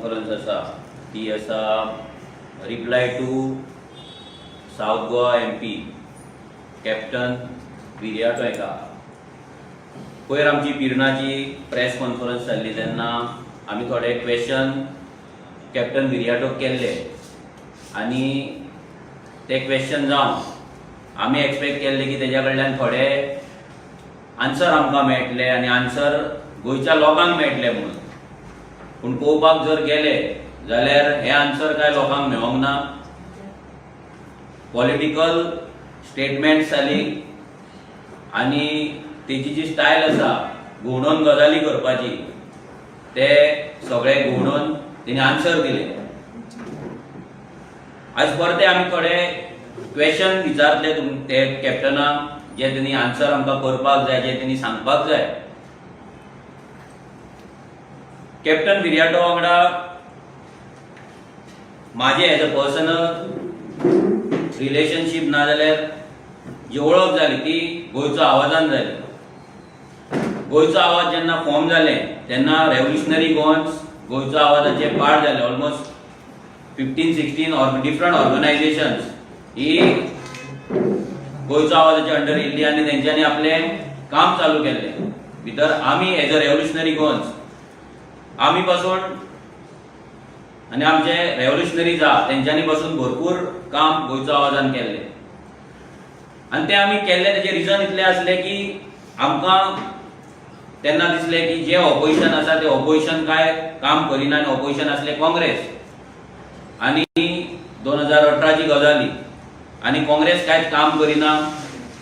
Conference आसा ती आसा reply to South Goa MP captain Viriato हेका. पयर आमची पिरणाची प्रेस कॉन्फरन्स जाल्ली तेन्ना आमी थोडे क्वेश्चन कॅप्टन विर्याटोक केल्ले आनी ते क्वेश्चन जावन आमी एक्सपेक्ट केल्ले की तेज्या कडल्यान थोडे आन्सर आमकां मेळटले आनी आन्सर गोंयच्या लोकांक मेळटले म्हणून. पूण पळोवपाक जर गेले जाल्यार हे आन्सर काय लोकांक मेळोंक ना. पॉलिटिकल स्टेटमेंट्स जाली आनी तेची जी स्टायल आसा घुंवडोवन गजाली करपाची ते सगळे घुंवडोवन तेणी आन्सर दिले. आज परते आमी थोडे क्वेश्चन विचारले ते कॅप्टनाक जे तेणी आन्सर आमकां करपाक जाय, जे तेणी सांगपाक जाय. कॅप्टन विर्याटो वांगडा माझे एज अ पर्सनल रिलेशनशीप ना जाल्यार जी वळख जाली ती गोंयचो आवाजान जाली. गोंयचो आवाज जेन्ना फॉर्म जाले तेन्ना रेव्होल्युशनरी गोंयचो आवाजाचे पार्ट जाले. ऑलमोस्ट 15-16 डिफरंट ऑर्गनायझेशन्स ही गोंयचो आवाजाच्या अंडर येयल्ली आनी तेंच्यांनी आपलें काम चालू केल्लें. भितर आमी एज अ रेव्होल्युशनरी गोंयस आमी पासून आनी आमचे रेव्होल्युशनरीज आहा तेंच्यांनी पासून भरपूर काम गोंयचो आवाजान केल्लें. आनी तें आमी केल्लें तेजें रिजन इतलें आसलें की आमकां तेन्ना दिसलें की जे ऑपोजिशन आसा ते ऑपोजिशन काय काम करिना आनी ऑपोजिशन आसलें काँग्रेस. आनी 2018 ची गजाली आनी काँग्रेस कांयच काम करिना.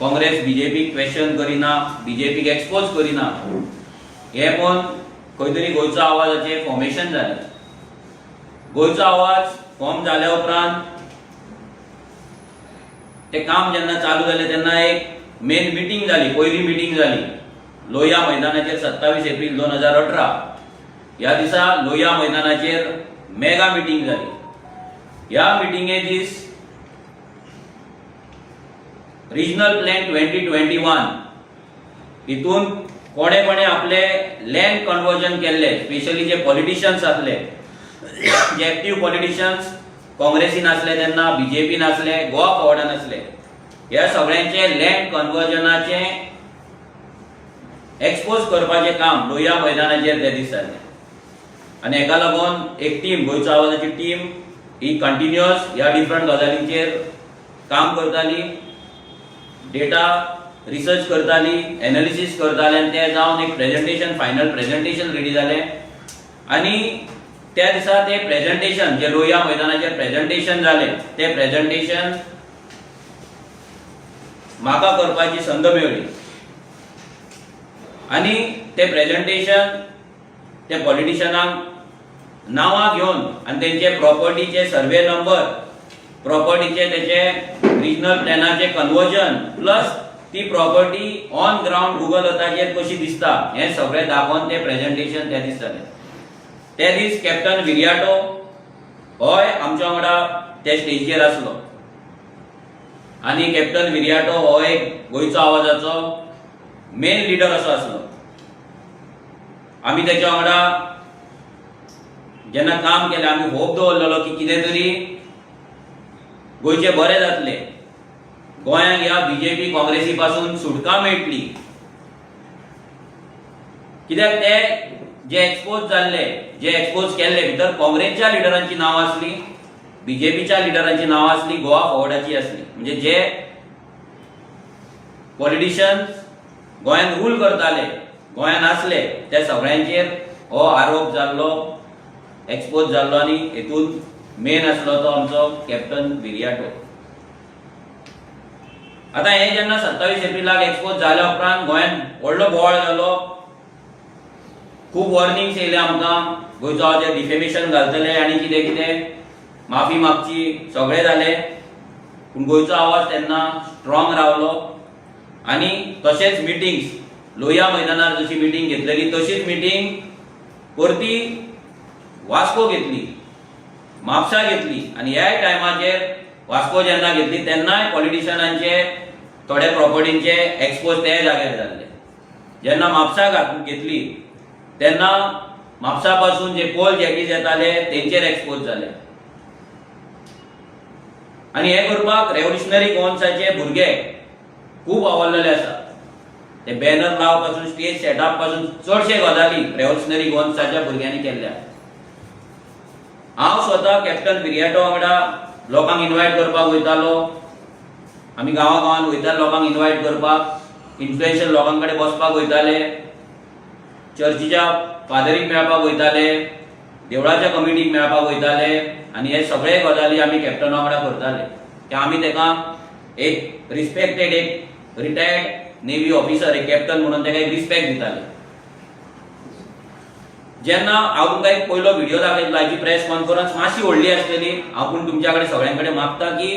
काँग्रेस बीजेपीक क्वेश्चन करिना, बीजेपीक एक्सपोज करिना. हें पळोवन खंय तरी गोंयचो आवाजाचें फॉर्मेशन जालें. गोंयचो आवाज फॉर्म जाल्या उपरांत तें काम जेन्ना चालू जालें तेन्ना एक मेन मिटींग जाली, पयली मिटींग जाली लोहिया मैदानाचेर 27 एप्रील 2018. ह्या दिसा लोहिया मैदानाचेर मेगा मिटींग जाली. ह्या मिटींगे दीस रिजनल प्लॅन 2021 हितून कोणे कोणे आपले लँड कन्वर्जन केल्ले, स्पेशली जे पॉलिटिशियन्स आसले, जे एक्टिव्ह पॉलिटिशियन्स काँग्रेसीन आसले तेन्ना, बीजेपीन आसले, गोवा फॉर्वर्डान आसले, ह्या सगळ्यांचे लँड कन्वर्जनाचे एक्सपोज करपाचें काम लोहिया मैदानाचेर त्या दीस जालें. आनी हेका लागून एक टीम, गोंयचो आवाजाची टीम ही कंटिन्युअस ह्या डिफरंट गजालींचेर काम करताली, डेटा रिसर्च करताली, एनालिसीस करताले आनी ते जावन एक प्रेजेंटेशन, फायनल प्रेजेंटेशन रेडी जालें. आनी त्या दिसा ते प्रेजेंटेशन जे लोहिया मैदानाचेर प्रेजेंटेशन जालें ते प्रेजेंटेशन म्हाका करपाची संद मेळ्ळी. आनी ते प्रेजेंटेशन ते पॉलिटिशियनांक नांवां घेवन आनी तेंचे प्रॉपर्टीचे सर्वे नंबर, प्रॉपर्टीचे तेचे रिजनल प्लॅनाचे कन्वर्जन प्लस ती प्रॉपर्टी ऑन ग्राउंड गुगल अर्थाचेर कशी दिसता हें सगळें दाखोवन तें प्रेजेंटेशन त्या दीस जालें. ते दीस कॅप्टन विर्याटो होय आमच्या वांगडा त्या स्टेजीचेर आसलो. आनी कॅप्टन विर्याटो हो एक गोंयचो आवाजाचो मेन लिडर असो आसलो. आमी तेच्या वांगडा जेन्ना काम केलें आमी होप दवरलेलो की कितें तरी गोंयचें बरें जातलें, गोंयांक ह्या बीजेपी काँग्रेसी पासून सुटका मेळटली. कित्याक ते जे एक्सपोज जाल्ले, जे एक्सपोज केल्ले भितर काँग्रेसच्या लिडरांची नांवां आसली, बीजेपीच्या लिडरांची नांवां आसली, गोवा फॉर्वर्डाची आसली. म्हणजे जे पॉलिटिशियन्स गोंयान रूल करताले, गोंयान आसले, त्या सगळ्यांचेर हो आरोप जाल्लो, एक्सपोज जाल्लो आनी हेतून मेन आसलो तो आमचो कॅप्टन विर्याटो. आतां हे जेन्ना 27 एप्रिलाक एक्सपोज जाल्या उपरांत गोंयान व्हडलो बोवाळ जालो. खूब वॉर्निंग्स येयले आमकां, गोंयचो आवाज डिफेमेशन घालतले आनी कितें कितें माफी मागची सगळें जालें. पूण गोंयचो आवाज तेन्ना स्ट्रॉंग रावलो. आनी तशेंच मिटिंग्स लोहिया मैदानार जशी मिटींग घेतलेली तशीच मिटींग परती वास्को घेतली, म्हापसा घेतली. आनी ह्या टायमाचेर वास्को जेन्ना घेतली तेन्नाय पॉलिटिशियनांचे थोडे प्रॉपर्टींचे एक्सपोज ते जाग्यार जाल्ले. जेन्ना म्हापसा घेतली तेन्ना म्हापसा पासून जे कोल जॅकीज येताले तेंचेर एक्सपोज जाले आणि हे करपाक रेव्होल्युशनरी गोवन्साचे भुरगे खूप आवडलेले आसा. ते बॅनर लावपासून स्टेज सेटअप पासून चडशे गजाली रेव्होल्युशनरी गोवन्साच्या भुरग्यांनी केल्ल्या. हांव स्वता कॅप्टन विरियाटो वांगडा लोकांक इन्वायट करपाक वयतालो. आमी गांवांत वयताले लोकांक इन्वायट करपाक, इन्फ्लुएन्शियल लोकां कडेन बसपाक वयताले, चर्चीच्या फादरीक मेळपाक वयताले, देवळाच्या कमिटीक मेळपाक वयताले आनी हे सगळे गजाली आमी कॅप्टना वांगडा करताले. की आमी तेका एक रिस्पेक्टेड एक रिटायर्ड नेव्ही ऑफिसर एक कॅप्टन म्हणून तेका एक रिस्पेक्ट दिताले. जेन्ना हांव तुमकां एक पयलो व्हिडिओ दाखयतलो, हाची प्रेस कॉन्फरन्स मातशी व्हडली आसतली. हांव पूण तुमच्या कडेन सगळ्यां कडेन मागता की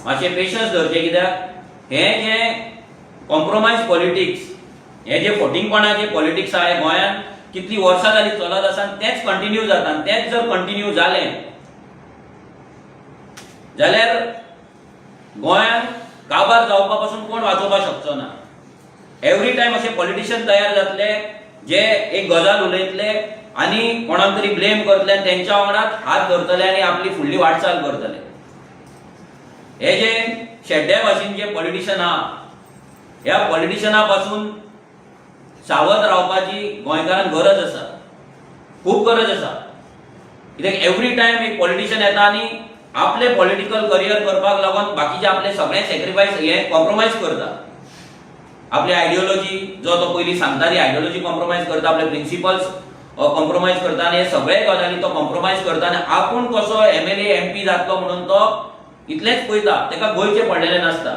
मातशे पेशन्स धरचे, कित्याक हे जे कॉम्प्रोमायज पॉलिटिक्स, हे जे फटींगपणाचे पॉलिटिक्स आहे गोंयांत कितली वर्सां जाली चलत आसा, तेच कंटिन्यू जाता. तेच जर कंटिन्यू जालें जाल्यार गोंयांत काबार जावपा पासून कोण वाचोवपाक शकचो ना. एवरी टायम असे पॉलिटिशियन तयार जातले जे एक गजाल उलयतले आनी कोणाक तरी ब्लेम करतले आनी तेंच्या वांगडाच हात धरतले आनी आपली फुडली वाटचाल करतले. हे जे शेड्ड्या भाशेनचे पॉलिटिशियन आहा, ह्या पॉलिटिशियना पासून सावध रावपाची गोंयकारांक गरज आसा, खूप गरज आसा. कित्याक एवरी टायम एक पॉलिटिशियन येता आनी आपले पॉलिटिकल करियर करपाक लागून बाकीचे आपले सगळे सॅक्रिफायस हे कॉम्प्रोमायज करता. आपली आयडियोलॉजी जो तो पयलीं सांगता ती आयडियोलॉजी कॉम्प्रोमायज करता, आपले प्रिन्सिपल्स कॉम्प्रोमायज करता आनी हे सगळे गजाली तो कॉम्प्रोमायज करता आनी आपूण कसो MLA MP जातलो म्हणून तो इतलेंच पळयता. तेका गोंयचे पडलेले नासता.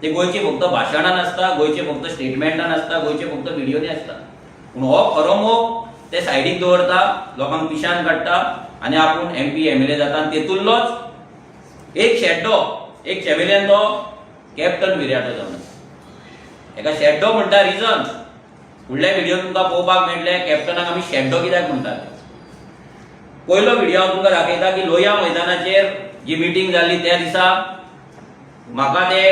ते गोंयचे फक्त भाशणां नासता, गोंयचे फक्त स्टेटमेंटां नासता, गोंयचे फक्त व्हिडिओनी आसता. पूण हो खरो मोग ते सायडीक दवरता, लोकांक पिशान काडटा आनी आपूण MP MLA जाता. आनी तेतूंतलोच एक शेड्डो, एक चॅम्पियन तो कॅप्टन विरियाटो जावन आसा. हेका शेड्डो म्हणटा रिजन फुडल्या व्हिडिओ तुमकां पळोवपाक मेळटले कॅप्टनाक आमी शेड्डो कित्याक म्हणटाले. पयलो व्हिडिओ हांव तुमकां दाखयता की लोहिया मैदानाचेर जी मिटींग जाल्ली त्या दिसा म्हाका ते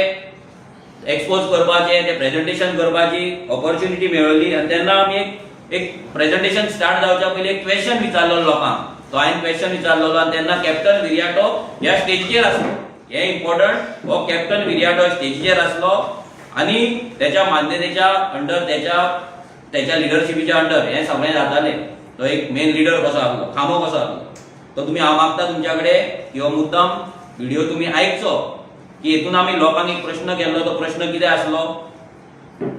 एक्सपोज करपाचे, ते प्रेझेंटेशन करपाची ऑपॉर्च्युनिटी मेळ्ळी आनी तेन्ना आमी एक प्रेझेंटेशन स्टार्ट जावच्या पयलीं एक क्वेश्चन विचारलो लोकांक. तो हांवें क्वेश्चन विचारलेलो आनी तेन्ना कॅप्टन विरियाटो ह्या स्टेजीचेर आसलो. हे इम्पॉर्टंट, हो कॅप्टन विरियाटो स्टेजीचेर आसलो आनी त्याच्या मान्यतेच्या अंडर, त्याच्या लिडरशिपीच्या अंडर हे सगळें जातालें. तो एक मेन लीडर कसो आसलो, खामो कसो आसलो. तो तुमी हांव मागता तुमच्या कडेन की हो मुद्दाम व्हिडिओ तुमी आयकचो, की हेतून आमी लोकांक एक प्रश्न केल्लो. तो प्रश्न कितें आसलो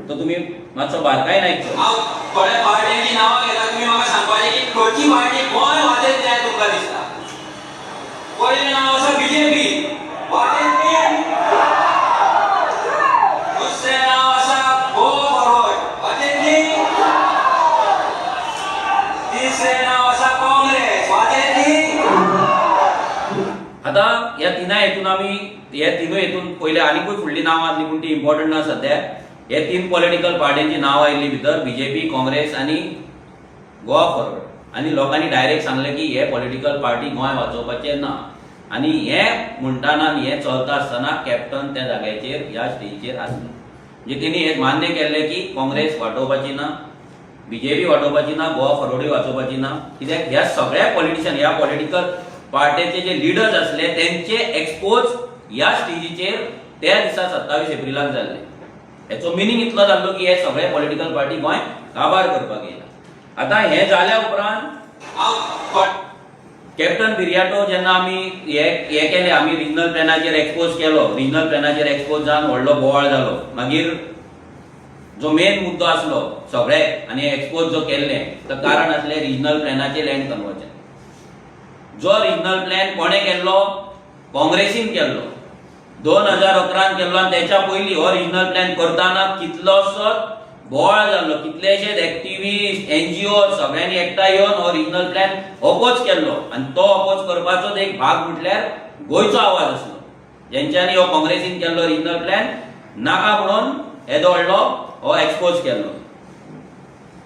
तो तुमी मातसो बारकायेन आयकचो. हांव थोड्या पार्ट्यांची नांवां घेता, तुमी म्हाका सांगपाचें की खंयची पार्टी गोंय वाजयत जाय तुमकां दिसता. पयलें नांव आसा BJP, वाजयतली. दुसरें नांव आसा गोवा फॉरवर्ड, वाजयतली. तिसरें नांव आसा काँग्रेस, वाजयतली. आता ह्या तिनाय हेतून आमी ह्या तिनूय हेतून पयले आनीकूय फुडली नांवां आसली पूण ती इम्पॉर्टंट ना सद्या. हे तीन पॉलिटिकल पार्ट्यांची नांवां आयिल्ली भितर BJP, काँग्रेस आनी गोवा फॉरवर्ड. आनी लोकांनी डायरेक्ट सांगलें की हे पॉलिटिकल पार्टी गोंय वाचोवपाचे ना. आनी हे म्हणटाना आनी हे चलता आसतना कॅप्टन त्या जाग्याचेर ह्या स्टेजीचेर आसलो. म्हणजे तेणी हे मान्य केल्लें की काँग्रेस वाटोवपाची ना, BJP वाटोवपाची ना, गोवा फॉरवर्डूय वाचोवपाची ना. कित्याक ह्या सगळ्या पॉलिटिशियन, ह्या पॉलिटिकल पार्टीचे जे लिडर्स आसले तेंचे एक्सपोज ह्या स्टेजीचेर त्या दिसा 27 एप्रिलाक जाल्ले. हेचो मिनींग इतलो जाल्लो की हे सगळे पॉलिटिकल पार्टी गोंय काबार करपाक येयला. आता हे जाल्या उपरांत कॅप्टन विरियाटो जेन्ना आमी हे केले, आमी रिजनल प्लॅनाचेर एक्सपोज केलो, रिजनल प्लॅनाचेर एक्सपोज जावन व्हडलो बोवाळ जालो. मागीर जो मेन मुद्दो आसलो सगळे आनी एक्सपोज जो केल्ले तर कारण आसलें रिजनल प्लॅनाचें लँड कन्वर्जन. जो रिजनल प्लॅन कोणे केल्लो? काँग्रेसीन केल्लो, 2011 केल्लो. आनी तेच्या पयलीं हो रिजनल प्लॅन करताना कितलोसोच बोवाळ जाल्लो. कितलेशेच एक्टिव्हिस्ट, NGO सगळ्यांनी एकठांय येवन हो रिजनल प्लॅन ऑपोज केल्लो. आनी तो ऑपोज करपाचोच एक भाग म्हटल्यार गोंयचो आवाज आसलो, जेंच्यांनी हो काँग्रेसीन केल्लो रिजनल प्लॅन नाका म्हणून येदो व्हडलो हो एक्सपोज केल्लो.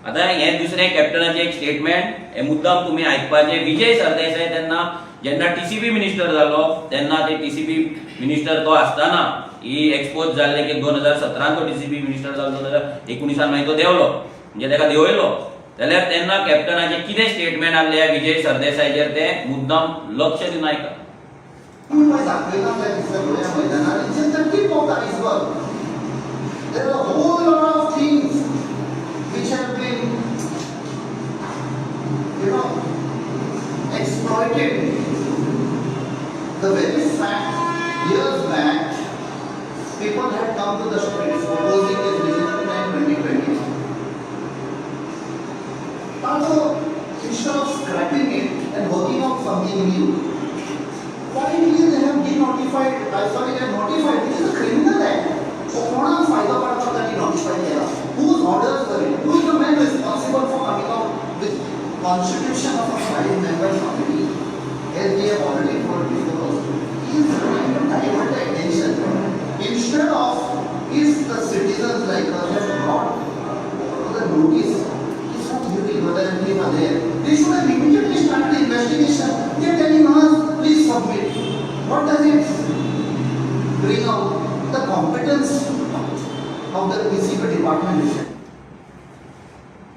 आता हे दुसरें कॅप्टनाचें एक स्टेटमेंट, हे मुद्दाम तुमी आयकपाचें. विजय सरदेसाय तेन्ना जेन्ना TCP मिनिस्टर जालो तेन्ना ते TCP मिनिस्टर तो आसतना ही एक्सपोज जाल्ले की 2017 तो TCP मिनिस्टर जालो, 2019 मागीर तो देंवलो, म्हणजे ताका देंवयलो. जाल्यार तेन्ना कॅप्टनाचे कितें स्टेटमेंट आसले विजय सरदेसायचेर ते मुद्दाम लक्ष दिवन आयका. There are a whole lot of things which have been, exploited. The very fact, years back, people had come to the streets opposing this Regional Plan 2020. Although, instead of scrapping it and working on something new, finally they have denotified, they have notified, this is a criminal act. कोणाक फायदा पडपाक ताणी notify केला. Whose orders were it? Who is the man responsible for coming out with constitution of a 5-member committee? As we have already told before also, he is trying to divert the attention. Instead of, if the citizens like us have brought the notice, it's not duty whether they are there. They should have immediately started the investigation. They are telling us, please submit. What does it bring out? The competence of the PCB department.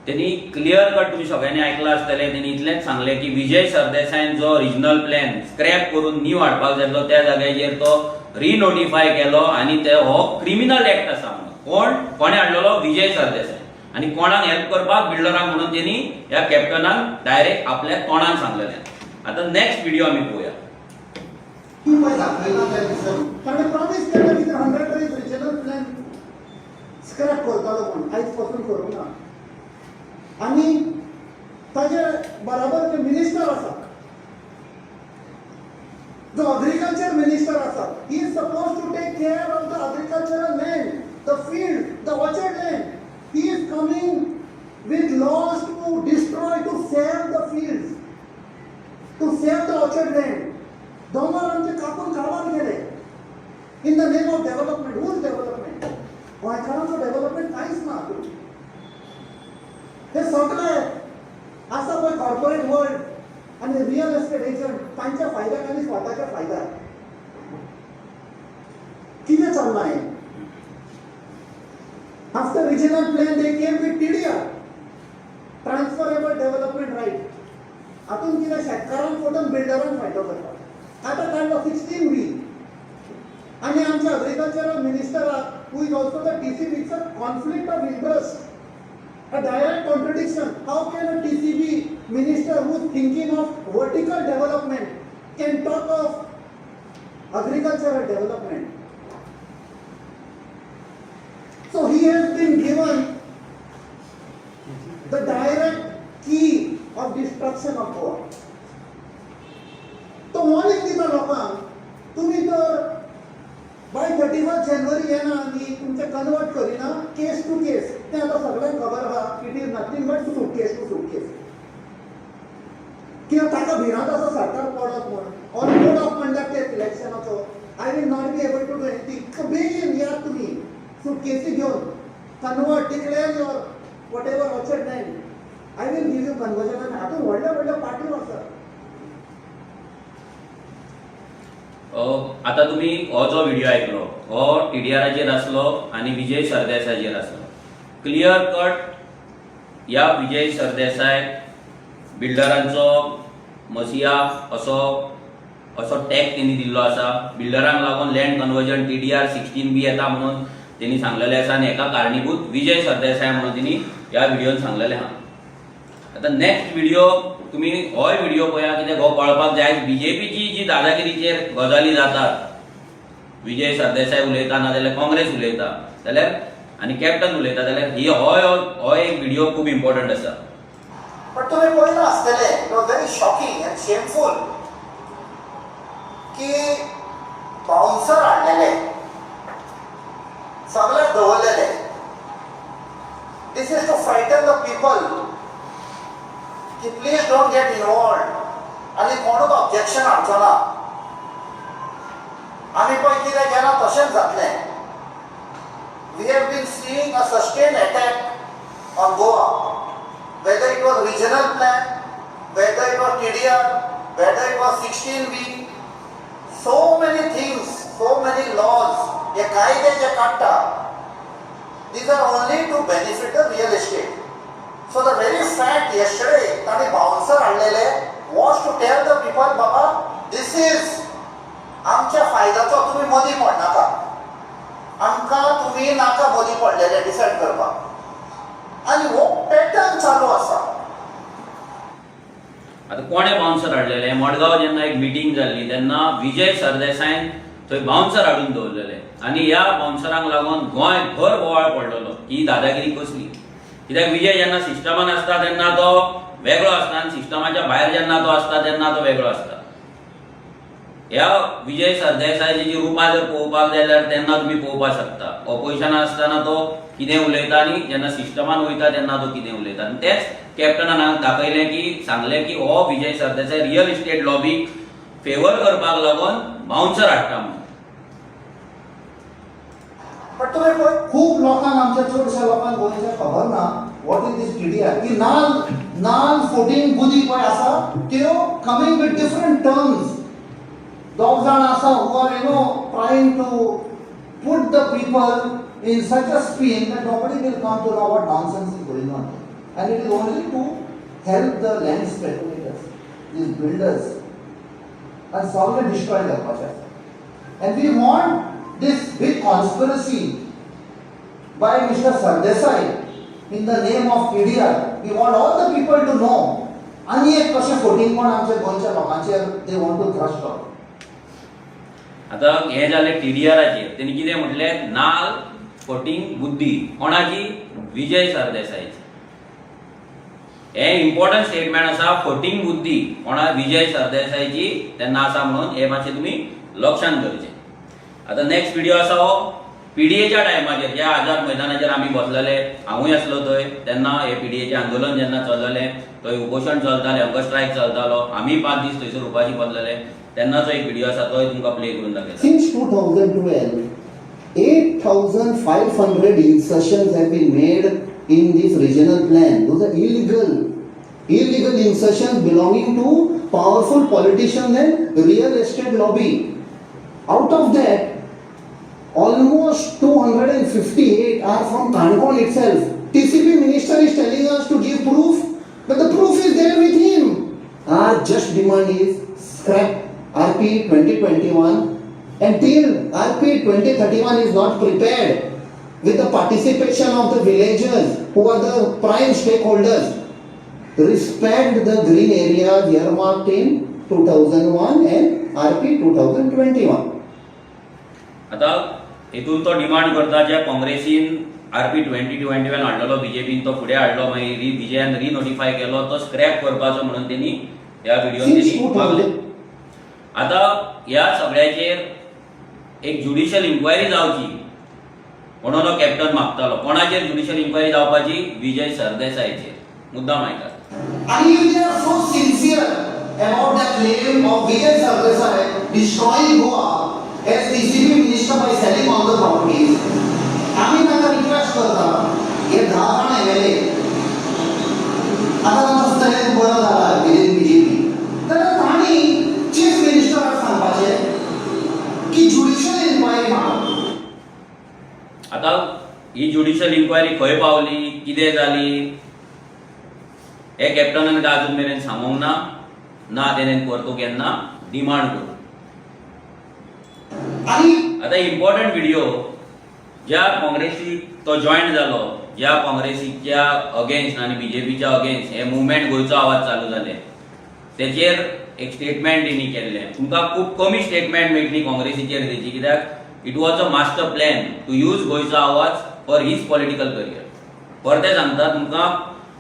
त्यांनी clear cut तुम्ही सगळ्यांनी ऐकलं आसतलें त्यांनी इतलेंच सांगलें की विजय सरदेसायन जो रिजनल प्लॅन स्क्रॅप करून न्यू हाडपाक जाय त्या जाग्याचेर तो रिनोटिफाय केलो आनी ते हो क्रिमिनल एक्ट आसा म्हणून कोणे हाडलेलो विजय सरदेसाय आनी कोणाक हेल्प करपाक बिल्डरांक म्हणून त्यांनी ह्या कॅप्टनाक डायरेक्ट आपल्या तोंडान सांगलेलें. आता नेक्स्ट व्हिडिओ आमी पळोवया. कारण प्रॉमिस केलं की 100 days रिजनल प्लॅन स्क्रॅप करतालो म्हणून आयज पासून करूंक ना. आणि ताजे बराबर जे मिनिस्टर आसा, जो अग्रिकल्चर मिनिस्टर आसा, he is suppose to take care of the agricultural land, the field, the orchard land. He is coming with laws to destroy, to save the fields, to save the orchard land. दोंगर आमचे कापून काडून गेले in the name of development. Whose development? गोंयकारांचो development कांयच ना. हे सगळे आसा पळय कॉर्पोरेट वर्ल्ड आनी रियल एस्टेट एजंट, तांच्या फायद्याक आनी स्वताच्या फायद्याक कितें चल्लां हें? After regional plan they came with TDR, transferable development right. हातून कितें शेतकारांक फटोवन बिल्डरांक फायदो करता. आता काढलो 16B आणि आमच्या अग्रिकल्चरल मिनिस्टराक who is also the TCB. It's a conflict of interest, a direct contradiction. How can a TCB minister who is thinking of vertical development can talk of agricultural development? So he has been given the direct key of destruction of Goa. तो warning दिता लोकांक, तुम्ही तर bye 31 जानेवारी येना आनी तुमचे convert करिना case to case. ते आता सगळ्यांक खबर आहा it is nothing but suitcase to suitcase. कित्याक ताका भिरांत आसा सरकार पडत म्हणून. ऑन कोड ऑफ कंडक्ट इलेक्शनाचो I will not be able to do anything. बेगीन या तुमी सूटकेसी घेवन convert, declare your whatever orchard land. I will give you conversion. आनी हातून व्हडल्या व्हडल्या पार्टी आसा. आता तुम्ही हो जो व्हिडिओ ऐकलो हो TDRचेर आसलो आणि विजय सरदेसायचेर आसलो. क्लियर कट या विजय सरदेसाय बिल्डरांचो मसिया असो टॅग त्यांनी दिल्लो आसा. बिल्डरांक लागून लँड कन्वर्जन TDR 16B येता म्हणून त्यांनी सांगलेले आसा आणि एका कारणीभूत विजय सरदेसाय म्हणून त्यांनी ह्या व्हिडिओन सांगलेले आहा. आता नेक्स्ट व्हिडिओ तुम्ही हो व्हिडिओ पळया कित्याक हो कळपाक जाय BJPची जी दादागिरीचेर गजाली जातात, विजय सरदेसाय उलयता ना जाल्यार काँग्रेस उलयता जाल्यार आनी कॅप्टन उलयता जाल्यार ही हो एक व्हिडिओ खूब इम्पॉर्टंट आसा. पण तुम्ही पळयला आसतले it was very shocking and shameful की बाउन्सर हाडलेले, सगळे दवरलेले. This is to frighten the people की प्लीज डोंट गेट इन्वॉल्व आनी कोणूच ऑब्जेक्शन हाडचो ना. आमी पळय कितें केलां तशेंच जातलें. We have been seeing a sustain attack on Goa, whether it was regional plan, whether it was TDR, whether it was 16B, so many things, so many laws, ye कायदे जे काडटा, these are only to benefit the real estate. So the very fact yesterday ताणे bouncer हाडलेले was to tell the people बाबा this is आमच्या फायद्याचो तुम्ही मदीं पडनाका आमकां तुम्ही नाका मदीं पडलेले डिसायड करपाक आनी हो पॅटर्न चालू आसा. आता कोणे बाउन्सर हाडलेले मडगांव जेन्ना एक मिटींग जाल्ली तेन्ना विजय सरदेसायन थंय बाउन्सर हाडून दवरलेले आनी ह्या बाउन्सरांक लागून गोंय भर बोवाळ पडलेलो ही दादागिरी कसली. कित्याक विजय जेन्ना सिस्टमान आसता तेन्ना तो वेगळो आसता आनी सिस्टमाच्या भायर जेन्ना तो आसता तेन्ना तो वेगळो आसता. ह्या विजय सरदेसायची जी रुपां जर पळोवपाक जाल्यार तेन्ना तुमी पळोवपाक शकता ऑपोजिशनान आसतना तो कितें उलयता आनी जेन्ना सिस्टमान वयता तेन्ना तो कितें उलयता. आनी तेच कॅप्टनान हांगा दाखयलें की सांगलें की हो Vijay Sardesai real estate लॉबीक favour करपाक लागून बाउन्सर हाडटा म्हणून. पण तुम्ही पळय खूप लोकांक आमच्या चडशा लोकांक गोंयच्या खबर ना वॉट इज दीस टीडीआर की नाल 14 बुदी पळय आसा त्यो कमिंग विथ डिफरंट टर्म्स. दोग जाण आसा who are trying to put the people in such a spin that nobody will come to know what nonsense is going on. And it is only to help the land speculators, these builders, and solve and destroy the project. And we want this big conspiracy by Mr. Sardesai in the name of PDR. We want all the people to know. आणि एक कशें फोटींग कोण आमच्या गोंयच्या लोकांचेर they want to thrust on. आता हे जालें टीडीआराचेर तेणी कितें म्हटलें नाल फोटींग बुद्धी कोणाची विजय सरदेसायची. हे इम्पॉर्टंट स्टेटमेंट आसा फोटींग बुद्धी कोणा विजय सरदेसायची तेन्ना आसा म्हणून हे मातशें तुमी लक्षांत दवरचें. आता नेक्स्ट व्हिडिओ आसा हो पीडीएच्या टायमाचेर ज्या आझाद मैदानाचेर आमी बसलेले हांवूय आसलो थंय तेन्ना हे पीडीएचें आंदोलन जेन्ना चललेलें थंय उपोशण चलतालें हंगर स्ट्रायक चलतालो आमी 5 दीस थंयसर उपाशी बसलेले तेन्नाचो एक व्हिडिओ आसा तोय तुमकां प्ले करून दाखयता. Since 2012, 8,500 insertions have been made in this regional plan. Those are illegal insertions belonging to powerful politicians and real estate lobby. Out of that, almost 258 are from Kankon itself. TCP minister is telling us to give proof, but the proof is there with him. Our just demand is scrap RP 2021 until RP 2031 is not prepared with the participation of the villagers who are the prime stakeholders. Respect the green areas earmarked in 2001 and RP 2021. आता हेतून तो demand करता ज्या काँग्रेसीन RP 2021 हाडलेलो बीजेपीन तो फुडें हाडलो मागीर विजयान रिनोटिफाय केलो तो स्क्रॅप करपाचो म्हणून तेणी ह्या व्हिडिओन तेणी मागले. आता ह्या सगळ्याचेर एक ज्युडिशियल इन्क्वायरी जावची म्हणून हो कॅप्टन मागतालो. कोणाचेर ज्युडिशियल इन्क्वायरी जावपाची विजय सरदेसायचेर. मुद्दाम आयकात. And if they are so sincere about the claim of Vijay Sardesai destroying Goa as TCP minister by selling all the properties, आम्ही त्यांना रिक्वेस्ट करता हे 10 जण एमएलए आता तांचो स्ट्रेंथ बरो जाला विदिन बीजेपी तर तांणी चीफ मिनिस्टराक सांगपाचें की ज्युडिशियल इन्क्वायरी माग. आता ही ज्युडिशियल इन्क्वायरी खंय पावली कितें जाली हे कॅप्टनान काय अजून मेरेन सांगूंक ना तेणेन परतून केन्ना डिमांड करूं. आता इम्पॉर्टंट व्हिडिओ ज्या काँग्रेसीक तो जॉईन जालो ज्या काँग्रेसीच्या अगेन्स्ट आनी बीजेपीच्या अगेन्स्ट हे मुवमेंट गोंयचो आवाज चालू जाले तेचेर एक स्टेटमेंट तेणी केल्लें. तुमकां खूब कमी स्टेटमेंट मेळटली काँग्रेसीचेर तेची कित्याक it was a master plan to use गोंयचो आवाज फॉर हीज पॉलिटिकल करियर. परते सांगता तुमकां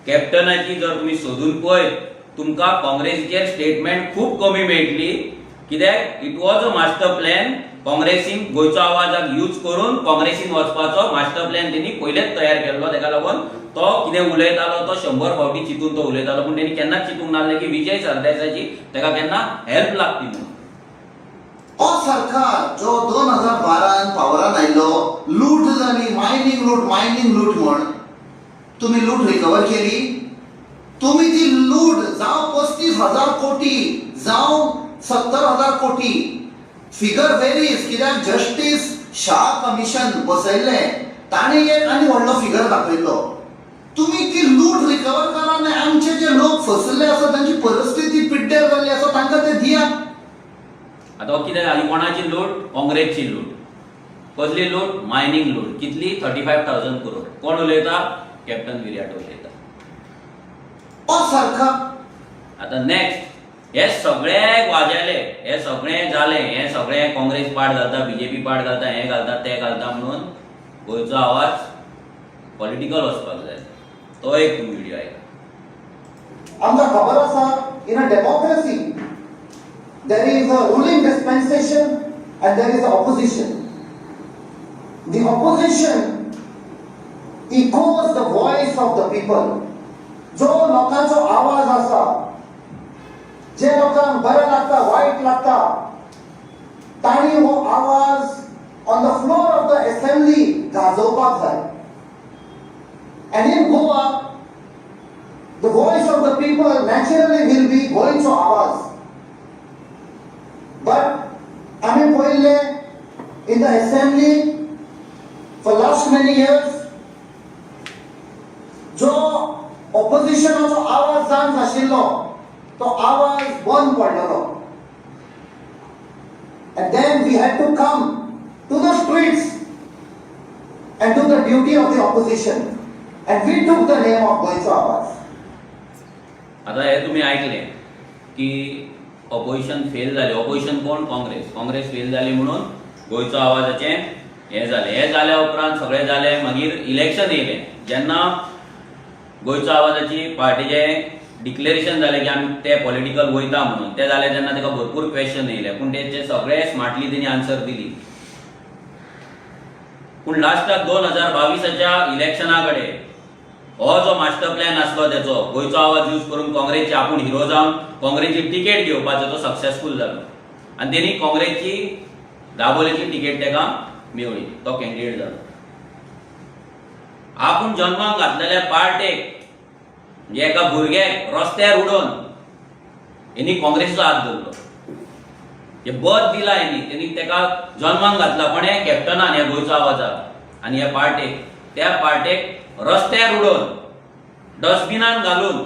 कॅप्टनाची जर तुमी सोदून पळयत तुमकां काँग्रेसीचेर स्टेटमेंट खूब कमी मेळटली कित्याक it was a master plan. काँग्रेसीन गोंयचो आवाजाक यूज करून काँग्रेसीन वचपाचो मास्टर प्लॅन तेणी पयलेच तयार केल्लो. ताका लागून तो कितें उलयतालो तो 100 फावटी चिंतून तो उलयतालो पूण तेणी केन्नाच चिंतूंक नासलें की विजय सरदेसायची ताका केन्ना हेल्प लागतली म्हणून. हो सरकार जो 2012 पावरान आयलो लूट जाली मायनिंग लूट म्हण तुम्ही लूट रिकवर केली. तुम्ही ती लूट जावं 35,000 कोटी जावं 70,000 कोटी फिगर वेरीज कित्याक जस्टीस शाह कमिशन बसयल्लें ताणें एक आनी व्हडलो फिगर दाखयल्लो तुम्ही ती लूट रिकवर करा आणि आमचे जे लोक फसले आसा त्यांची परिस्थिती पिड्ड्यार जाल्ली आसा तांकां ते दिया. आता हो कितें जाली? कोणाची लूट? काँग्रेसची लूट. कसली लूट? मायनिंग लूट. कितली? 35,000 करोड. कोण उलयता? कॅप्टन विराट उलयता. सारखा आता नेक्स्ट हे सगळे वाजयले, हे सगळे जाले, हे सगळे काँग्रेस पाड घालता, बीजेपी पाड घालता, हे घालता ते घालता म्हणून गोंयचो आवाज पॉलिटिकल वचपाक जाय. तो एक व्हिडिओ आयला. आमकां खबर आसा in a democracy there is a ruling dispensation and there is a opposition. The opposition echoes the voice of the people. जो लोकांचो आवाज आसा, जे लोकांक बरें लागता, वायट लागता, तांणी हो आवाज on the floor of the assembly गाजोवपाक जाय. And in Goa, the voice of the people naturally will be गोंयचो आवाज. But आमी पळयले in the assembly for last many years जो ऑपोजिशनाचो आवाज जावन आशिल्लो तो आवाज बंद पडलेलो. And then we had to come to the streets and do the duty of the opposition. And we took the name of गोंयचो आवाज. आता हे तुम्ही ऐकले की ऑपोजिशन फेल झाले. ऑपोजिशन कोण? काँग्रेस. काँग्रेस फेल झाली म्हणून गोंयचो आवाजाचे हे झाले. हे जाल्या उपरांत सगळे जाले. मागीर इलेक्शन येयले. जेन्ना गोंयचो आवाजाची पार्टीचे डिक्लेरेशन जालें की आमी ते पॉलिटिकल वयता म्हणून, ते जाले जेन्ना ताका भरपूर क्वेश्चन येयले, पूण तेचे सगळे स्मार्टली तेणी आन्सर दिली. पूण लास्टाक 2022च्या इलेक्शना कडेन हो जो मास्टर प्लॅन आसलो तेचो गोंयचो आवाज यूज करून काँग्रेसची आपूण हिरो जावन काँग्रेसची टिकेट घेवपाचो तो सक्सेसफूल जालो. आनी तेणी काँग्रेसची दाबोलेची टिकेट ताका मेळ्ळी. तो कॅन्डिडेट जालो. आपूण जन्माक घातलेल्या पार्टेक म्हणजे एका भुरग्याक रस्त्यार उडोवन हेणी काँग्रेसचो हात धरलो. हे बद दिला हेणी. तेणी ताका जन्माक घातला कोणे? कॅप्टनान ह्या गोंयचो आवाजाक. आनी ह्या पार्टेक, त्या पार्टेक रस्त्यार उडोवन डस्टबिनान घालून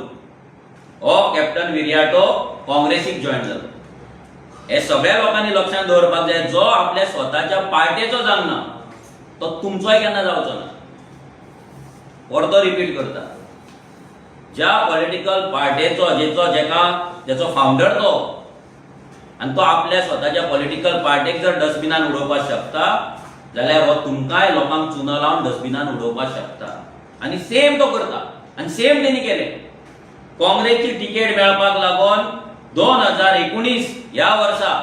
हो कॅप्टन विराटो काँग्रेसीक जॉईन जालो. हे सगळ्या लोकांनी लक्षात दवरपाक जाय, जो आपल्या स्वताच्या पार्टेचो जावना तो तुमचोय केन्ना जावचो ना. परतो रिपीट करता, ज्या पॉलिटिकल पार्टेचो जेचो फाउंडर तो आनी तो आपल्या स्वताच्या पॉलिटिकल पार्टेक जर डस्टबिनान उडोवपाक शकता जाल्यार हो तुमकांय लोकांक चुनो लावन डस्टबिनान उडोवपाक शकता. आनी सेम तो करता. आनी सेम तेणी केलें. काँग्रेसची टिकेट मेळपाक लागून 2019 ह्या वर्सा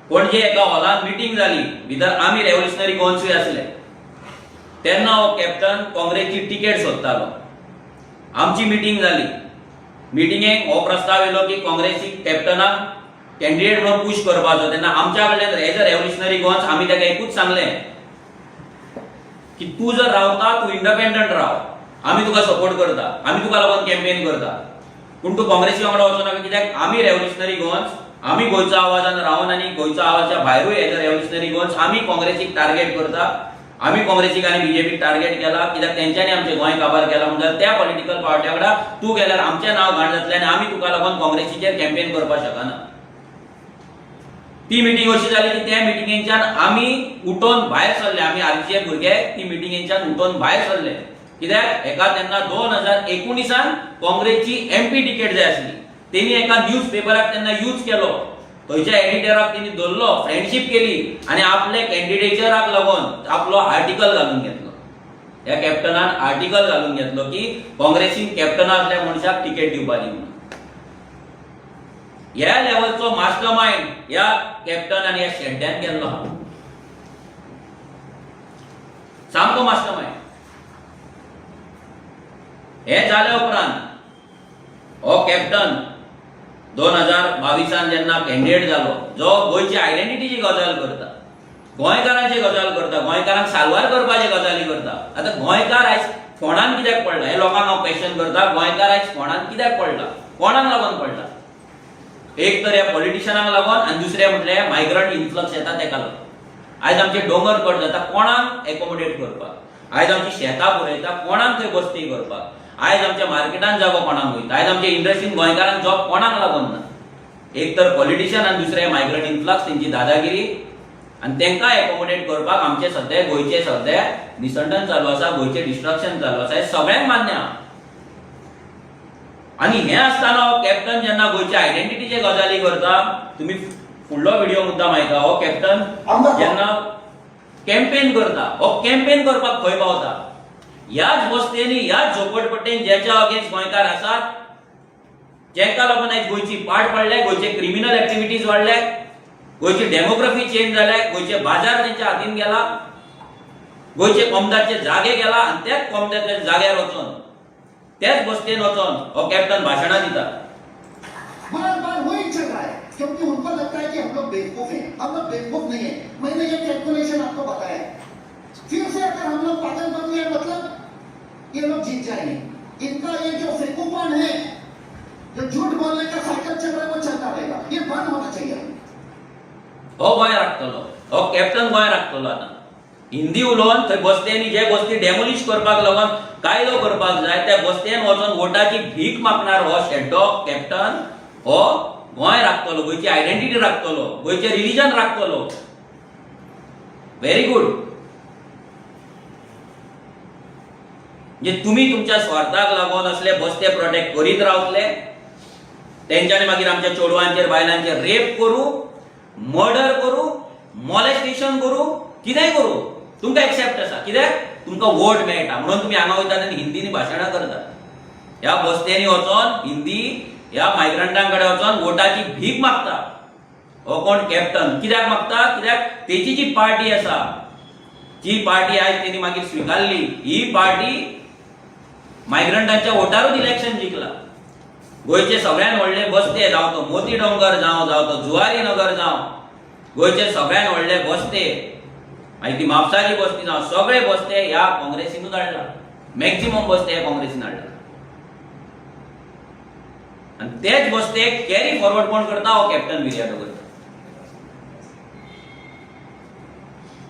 पणजे एका हॉलांत मिटींग जाली. भितर आमी रेव्होल्युशनरी गोंसूय आसले. तेन्ना हो कॅप्टन काँग्रेसची टिकेट सोदतालो. आमची मिटींग जाली. मिटींगेक हो प्रस्ताव येयलो की काँग्रेसी कॅप्टनाक कॅन्डिडेट म्हणून पुश करपाचो. तेन्ना आमच्या कडल्यान एज अ रेव्होल्युशनरी गोंस आमी ताका एकूच सांगलें की तूं जर रावता तूं इंडिपेंडंट राव, आमी तुका सपोर्ट करता, आमी तुका लागून कॅम्पेन करता, पूण तूं काँग्रेसी वांगडा वचूं नाका. कित्याक आमी रेव्होल्युशनरी गोंस, आमी गोंयचो आवाजान रावन आनी गोंयचो आवाजाच्या भायरूय एज अ रेव्होल्युशनरी गोंस आमी काँग्रेसीक टार्गेट करता. आमी काँग्रेसीक आनी बीजेपीक टार्गेट केला. कित्याक तेंच्यांनी आमचें गोंय काबार केला म्हणल्यार त्या पॉलिटिकल पार्ट्या वांगडा तूं गेल्यार आमचें नांव घाण जातलें आनी आमी तुका लागून काँग्रेसीचेर कॅम्पेन करपाक शकना. ती मिटींग अशी जाली की त्या मिटींगेच्यान आमी उठोवन भायर सरले. आमी आरजीचे भुरगे ती मिटींगेच्यान उठोवन भायर सरले. कित्याक एका तेन्ना 2019 काँग्रेसची एमपी टिकेट जाय आसली. तेणी एका न्यूज पेपराक तेन्ना यूज केलो. थंयच्या एडिटराक तेणी धरलो, फ्रेंडशीप केली आनी आपल्या कॅन्डिडेचराक लागून आपलो आर्टिकल घालून घेतलो. ह्या कॅप्टनान आर्टिकल घालून घेतलो की काँग्रेसीन कॅप्टना असल्या मनशाक टिकेट दिवपाची म्हणून. ह्या लेवलचो मास्टर माइंड ह्या कॅप्टन आनी ह्या शेड्ड्यान केल्लो हा. सामको मास्टर माइंड. हे जाल्या उपरांत हो कॅप्टन 2022 जेन्ना कॅन्डिडेट जालो, जो गोंयची आयडेंटिटीची गजाल करता, गोंयकारांची गजाल करता, गोंयकारांक साल्वार करपाची गजाली करता. आतां गोंयकार आयज फोंडान कित्याक पडला हे लोकांक हांव क्वेश्चन करता. गोंयकार आयज फोंडान कित्याक पडला? कोणाक लागून पडला? एक तर ह्या पॉलिटिशियनाक लागून आनी दुसरें म्हटल्यार मायग्रंट इन्फ्लक्स येता तेका लागून. आयज आमचे दोंगर कट जाता कोणाक एकोमोडेट करपाक. आयज आमची शेतां पुरयता कोणाक थंय बस्ती करपाक, आयज आमच्या मार्केटान जागो कोणाक वयता, आयज आमच्या इंडस्ट्रीन गोंयकारांक जॉब कोणाक लागून ना. एक तर पॉलिटिशियन आनी दुसरे मायग्रंट इन्फ्लक्स तेंची दादागिरी आनी तांकां एकोमोडेट करपाक आमचे सध्या गोंयचे सध्या निसंडन चालू आसा, गोंयचे डिस्ट्रक्शन चालू आसा, हें सगळ्यांक मान्य आहा. आनी हें आसतना हो कॅप्टन जेन्ना गोंयच्या आयडेंटिटीचे गजाली करता, तुमी फुडलो व्हिडिओ मुद्दाम आयका, हो कॅप्टन जेन्ना कॅम्पेन करता, हो कॅम्पेन करपाक खंय पावता, ह्याच बस्तेनी ह्याच झोपडपट्टेन ज्याच्या अगेन्स्ट गोंयकार आसात, जेका लागून आयज गोंयची पाड पडले, गोंयचे क्रिमिनल एक्टिविटीज वाडले, गोंयची डेमोग्राफी चेंज जाले, गोंयचे बाजार तेंच्या हातीन गेला, गोंयचे कोमदाचे जागे गेला आनी त्याच कोमदाच्या जाग्यार वचून त्याच बस्तेन वचून हो कॅप्टन भाशणां दिता. बार वही चल रहा है क्योंकि उनको लगता है कि हम लोग बेवकूफ हैं. हम लोग बेवकूफ नहीं है. मैंने ये कैलकुलेशन आपको बताया. फिर से अगर हम लोग पागल बन गए मतलब ये लोग जीत जाएंगे. इनका ये जो फेंकूपन है, जो झूठ बोलने का साइकिल चल रहा है वो चलता रहेगा. ये बंद होना चाहिए. हो गोंय राखतलो, हो कॅप्टन गोंय राखतलो. आतां हिंदी उलोवन थंय बस्तेनी जे बस्ती डेमोलिश करपाक लागून कायदो करपाक जाय त्या बस्तेन वचून वोटाची भीक मागणार हो शेड्डो कॅप्टन हो गोंय राखतलो, गोंयची आयडेंटिटी राखतलो, गोंयचे रिलीजन राखतलो. Very good. म्हणजे तुम्ही तुमच्या स्वार्थाक लागून असले बस्ते प्रोटेक्ट करीत रावतले, तेंच्यांनी मागीर आमच्या चेडवांचेर बायलांचेर रेप करू, मर्डर करू, मॉलेस्टेशन करू, कितेंय करू, तुमकां एक्सेप्ट आसा. कित्याक तुमकां वोट मेळटा म्हणून तुमी हांगा वयतात आनी हिंदीनी भाशणां करतात. ह्या बस्त्यांनी वचोन हिंदी ह्या मायग्रंटां कडेन वचोन वोटाची भीक मागता. हो कोण कॅप्टन कित्याक मागता? कित्याक तेची जी पार्टी आसा, जी पार्टी आयज तेणी मागीर स्विकारली, ही पार्टी मायग्रंटांच्या वोटारूच इलेक्शन जिखला. गोंयचे सगळ्यान व्हडले बस्ते जावं तो मोती डोंगर जावं तो जुवारी नगर जावं, गोंयचे सगळ्यान व्हडले बस्ते, मागीर ती म्हापसाची बस्ती जावं, सगळे बस्ते ह्या काँग्रेसीनूच हाडला. मॅक्झिमम बस्ते ह्या काँग्रेसीन हाडला. आनी तेच बस्ते कॅरी फॉरवर्ड कोण करता? हो कॅप्टन विर्याटो करता.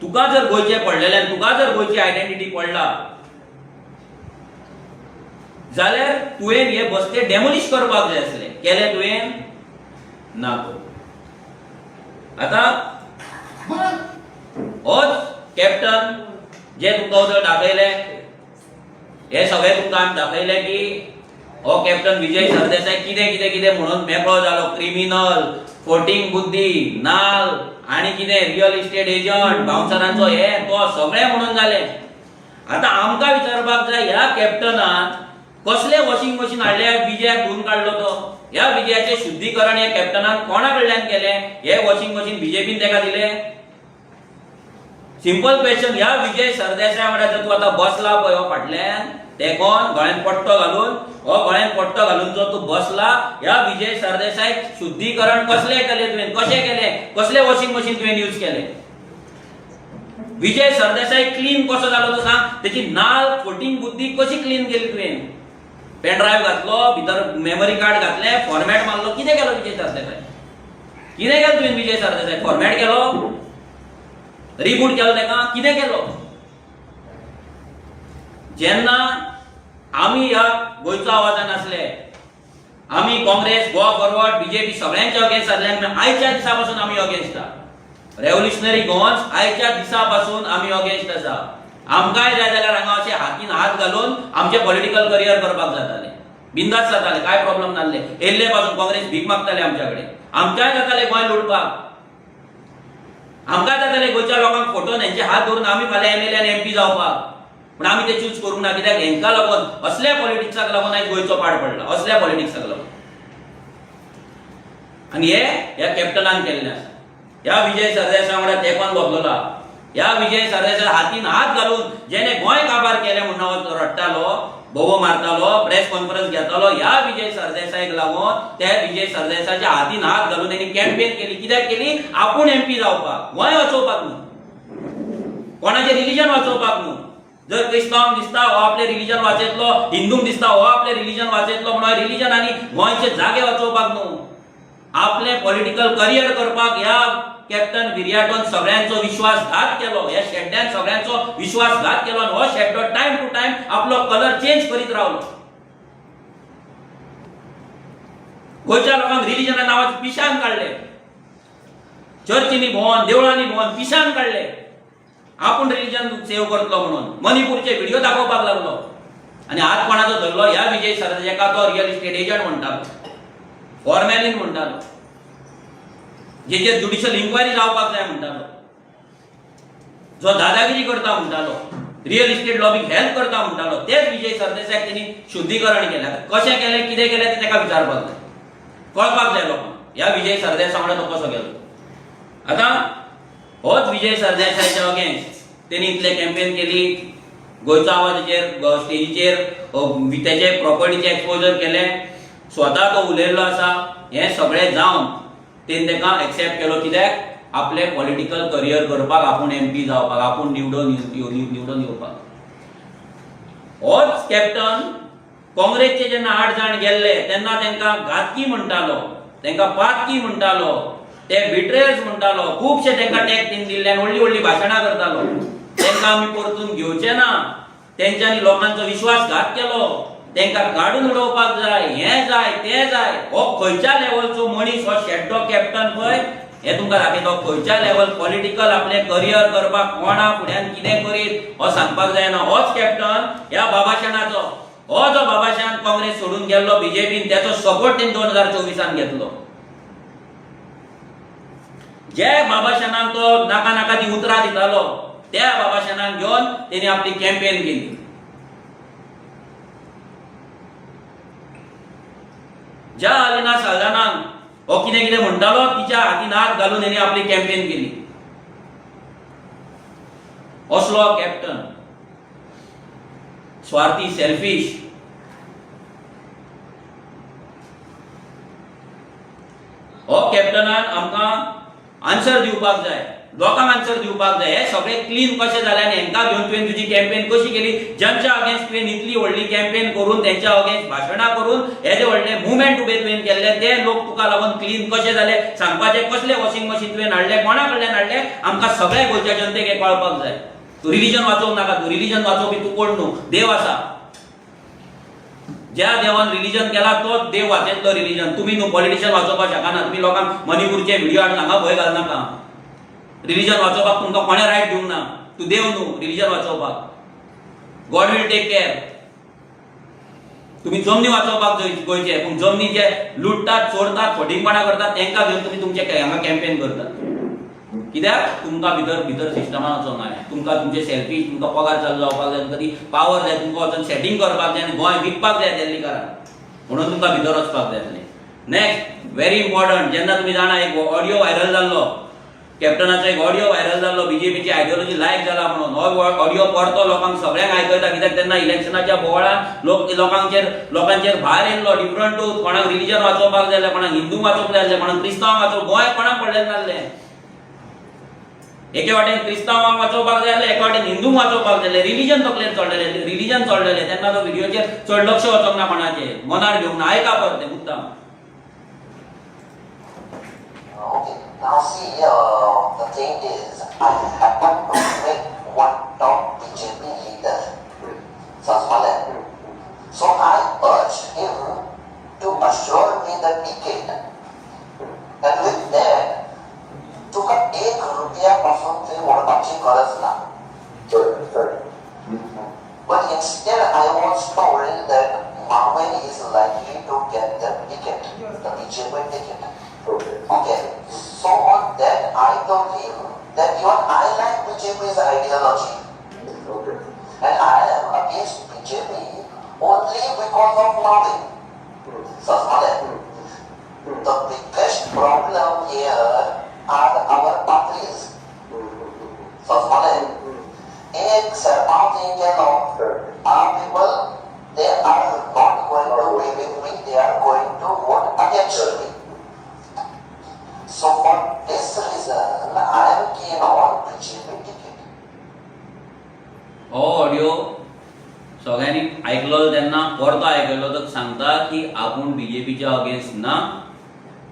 तुका जर गोंयचे पडलेले, तुका जर गोंयची आयडेंटिटी पडला जाल्यार तुवें हे बस्ते डेमोलिश करपाक जाय आसले. केले तुवें? ना. आता होच कॅप्टन जे तुमकां उदक दाखयले, हे सगळे तुमकां आमी दाखयले की हो कॅप्टन विजय सरदेसाय कितें कितें कितें म्हणून मेकळो जालो. क्रिमिनल, फोर्टिंग बुद्धी, नाल आनी कितें रियल इस्टेट एजंट, बाउन्सरांचो हे तो सगळे म्हणून जाले. आतां आमकां विचारपाक जाय, ह्या कॅप्टनान कसले वॉशिंग मशीन हाडले विजयाक धुवन काडलो तो? ह्या विजयाचे शुद्धीकरण हे कॅप्टनान कोणा कडल्यान केले? हे वॉशिंग मशीन बीजेपीन तेका दिले? Simple question. ह्या विजय सरदेसाय वांगडा जर तूं आतां बसला पळय हो फाटल्यान, ते कोण गळ्यान पट्टो घालून, हो गळ्यान पट्टो घालून जो तूं बसला, ह्या विजय सरदेसाय शुद्धीकरण कसले केले तुवें? कशें केले? कसले वॉशिंग मशीन तुवें यूज केले? विजय सरदेसाय क्लीन कसो जालो तो सांग? तेची नाल फोर्टिंग बुद्धी कशी क्लीन केली तुवें? पेन ड्रायव्ह घातलो, भितर मेमरी कार्ड घातले, फॉर्मॅट मारलो, कितें केलो विजय सरदेसाय? कितें केलें तुवें विजय सरदेसाय? फॉर्मॅट केलो? रिबूट केलो तेका? कितें केलो? जेन्ना आमी ह्या गोंयचो आवाजान आसले, आमी काँग्रेस, गोवा फॉरवर्ड, बीजेपी सगळ्यांच्या अगेन्स्ट आसले. आयच्या दिसा पासून आमी अगेन्स्ट आहा. रेव्होल्युशनरी गोवन्स आयच्या दिसा पासून आमी अगेन्स्ट आसा. आमकांय जाय जाल्यार हांगा अशें हातीन हात घालून आमचे पॉलिटिकल करियर करपाक जाताले, बिंदास जाताले, काय प्रॉब्लेम नासले. येयल्ले पासून काँग्रेस भीक मागताले आमच्या कडेन. आमकांय जाताले गोंय लुटपाक, आमकांय जाताले गोंयच्या लोकांक फोटोन हेंचे हात धरून आमी फाल्यां MLA आनी MP जावपाक. पूण आमी ते चूज करूंक ना. कित्याक हेंका लागून, असल्या पॉलिटिक्साक लागून आयज गोंयचो पाड पडला, असल्या पॉलिटिक्साक लागून. आनी हे ह्या कॅप्टनान केल्लें आसा. ह्या विजय सरदेसाय वांगडा तेंकोन बसलोला. ह्या विजय सरदेसाय हातीन हात घालून जेणे गोंय काबार केलें म्हणून रडटालो, बोबो मारतालो, प्रेस कॉन्फरन्स घेतालो, ह्या विजय सरदेसायक लागून त्या विजय सरदेसायच्या हातीन हात घालून तेणी कॅम्पेन केली. कित्याक केली? आपूण MP जावपाक, गोंय वाचोवपाक न्हू, कोणाचें रिलीजन वाचोवपाक न्हू. जर क्रिस्तांवांक दिसता हो आपले रिलीजन वाचयतलो, हिंदूंक दिसता हो आपले रिलीजन वाचयतलो म्हणून रिलीजन आनी गोंयचे जागे वाचोवपाक न्हू, आपले पॉलिटिकल करियर करपाक ह्या कॅप्टन विराटोन सगळ्यांचो विश्वासघात केलो, ह्या शेड्ड्यान सगळ्यांचो विश्वासघात केलो आणि हो शेड्डो टाइम टू टाइम आपलो कलर चेंज करीत रावलो. गोंयच्या लोकांक रिलिजना नावाचे पिशान काढले, चर्चींनी भोवन देवळांनी भोवन पिशान काढले. आपूण रिलिजन सेव करतलो म्हणून मणिपूरचे व्हिडिओ दाखोवपाक लागलो. आणि आज कोणाचो धरलो ह्या विजय सरदेसायका, तो रियल इस्टेट एजंट म्हणटालो, फॉर्मॅलिन म्हणटालो, जेचेर ज्युडिशियल इन्क्वायरी जावपाक जाय म्हणटालो, जो दादागिरी करता म्हणटालो, रियल इस्टेट लॉबीक हेल्प करता म्हणटालो, तेच विजय सरदेसायाक तेणी शुद्धीकरण केलें. कशें केलें, कितें केलें तें ताका विचारपाक जाय, कळपाक जाय लोकांक ह्या विजय सरदेसाय वांगडा तो कसो गेलो. आतां होच विजय सरदेसायाच्या अगेन्स्ट तेणी इतले कॅम्पेन केली, गोंयच्या आवाजाचेर स्टेजीचेर तेजे प्रॉपर्टीचे एक्सपोजर केलें, स्वता तो उलयल्लो आसा. हें सगळें जावन तेणी ताका एक्सेप्ट केलो. कित्याक, आपले पॉलिटिकल करियर करपाक, आपूण MP जावपाक, आपूण निवडून येवपाक. होच कॅप्टन काँग्रेसचे जेन्ना 8 जाण गेल्ले तेन्ना तांकां घातकी म्हणटालो, तांकां पातकी म्हणटालो, ते बिट्रेयर्स म्हणटालो, खुबशे तांकां टॅग तेणी दिल्ले आनी व्हडली व्हडली भाशणां करतालो. तांकां आमी परतून घेवचे ना, तेंच्यांनी लोकांचो विश्वासघात केलो, तांकां काडून उडोवपाक जाय, हें जाय तें जाय. हो खंयच्या लेवलचो मनीस हो शेड्डो कॅप्टन पळय, हे तुमकां दाखयता. खंयच्या लेवल पॉलिटिकल आपले करियर करपाक कोणा फुड्यान कितें करीत हो सांगपाक जायना. होच कॅप्टन ह्या बाबाशानाचो, हो जो बाबाशान काँग्रेस सोडून गेल्लो बीजेपीन, त्याचो सपोर्ट तेणी 2024 घेतलो. जे बाबाशानाक तो नाका नाका ती उतरां दितालो, त्या बाबाशानाक घेवन तेणी आपली कॅम्पेन केली. ज्या अलिना साल्दानाक हो कितें कितें म्हणटालो तिच्या हातीन हात घालून तेणी आपली कॅम्पेन केली. असलो कॅप्टन स्वार्थी, सेल्फिश. हो कॅप्टनान आमकां आन्सर दिवपाक जाय, लोकांक आन्सर दिवपाक जाय. हे सगळे क्लीन कशें जालें आनी हेंकां घेवन तुवें तुजी कॅम्पेन कशी केली, ज्यांच्या अगेन्स्ट तुवें इतली व्हडली कॅम्पेन करून, तेंच्या अगेन्स्ट भाशणां करून, हे जे व्हडले मुवमेंट उबे तुवें केल्ले, ते लोक तुका लागून क्लीन कशें जाले सांगपाचे. कसले वॉशिंग मशीन तुवें हाडले, कोणा कडल्यान हाडले, आमकां सगळ्या गोंयच्या जनतेक हे कळपाक जाय. तूं रिलिजन वाचोवंक नाका, तूं रिलिजन वाचोवपी तूं कोण न्हू, देव आसा. ज्या देवान रिलिजन केला तोच देव वाचयतलो रिलिजन. तुम्ही न्हू पॉलिटिशियन वाचोवपाक शकना. तुम्ही लोकांक मणिपूरचे व्हिडिओ हाडून हांगा भंय घाल नाका. रिलिजन वाचोवपाक तुमकां कोणें रायट दिवंक ना. तूं देव न्हू रिलिजन वाचोवपाक. God will take care. तुम्ही जमनी वाचोवपाक गोंयचे, पूण जमनी जे लुटतात, चोरतात, फोटिंगपणां करतात तेंकां घेवन तुम्ही तुमचे हांगा कॅम्पेन करतात. कित्याक तुमकां भितर सिस्टमान वचोंक जाय. तुमकां तुमचे सेल्फी, तुमकां पगार चालू जावपाक जाय, तुमकां ती पावर जाय, तुमकां वचून सेटिंग करपाक जाय आनी गोंय विकपाक जाय दिल्लीकारांक, म्हणून तुमकां भितर वचपाक जाय आसलें. नेक्स्ट व्हेरी इम्पॉर्टंट, जेन्ना तुमी जाणा एक ऑडिओ व्हायरल जाल्लो, कॅप्टनाचो एक ऑडिओ व्हायरल जाल्लो, बीजेपीची आयडियोलॉजी लायक जाला म्हणून. हो ऑडिओ परतो लोकांक सगळ्यांक आयकयता. कित्याक तेन्ना इलेक्शनाच्या बोवाळान लोकांचेर भायर येयल्लो डिफरंट टू. कोणाक रिलिजन वाचोवपाक जाय, कोणाक हिंदू वाचोवपाक जाय, कोणाक क्रिस्तांव वाचोवपाक, गोंय कोणाक पडलें नासलें. एके वाटेन क्रिस्तांवांक वाचोवपाक जाय, एके वाटेन हिंदूंक वाचोवपाक जाय. रिलिजन तकलेर चडलेलें, रिलिजन चडलेलें. तेन्ना तो व्हिडिओचेर चड लक्ष वचोंक ना कोणाचें, मनार घेवंक ना. आयका परत तें मुद्दाम. Okay, now see, the thing is, I happen to meet one top BJP leader, Sasmalan. So I urged him to assure me the ticket. And with that, तुका 1 रुपयापासून ते ओळखाची गरज ना. But instead I was told that Mawen is likely to get the ticket, the BJP ticket. Okay. So on that I told him that even I like BJP's ideology. And I am against BJP only because of Mawen. Sasmalan. The biggest problem here are our parties. Sasmalan. एक सरपावती केलो, our people, they are not going to be with me, they are going to vote against me. So for this reason, I am keen on BJP ticket. हो audio सगळ्यांनी ऐकलो तेन्ना परतो आयकलो तर सांगता की आपूण बीजेपीच्या अगेन्स्ट ना,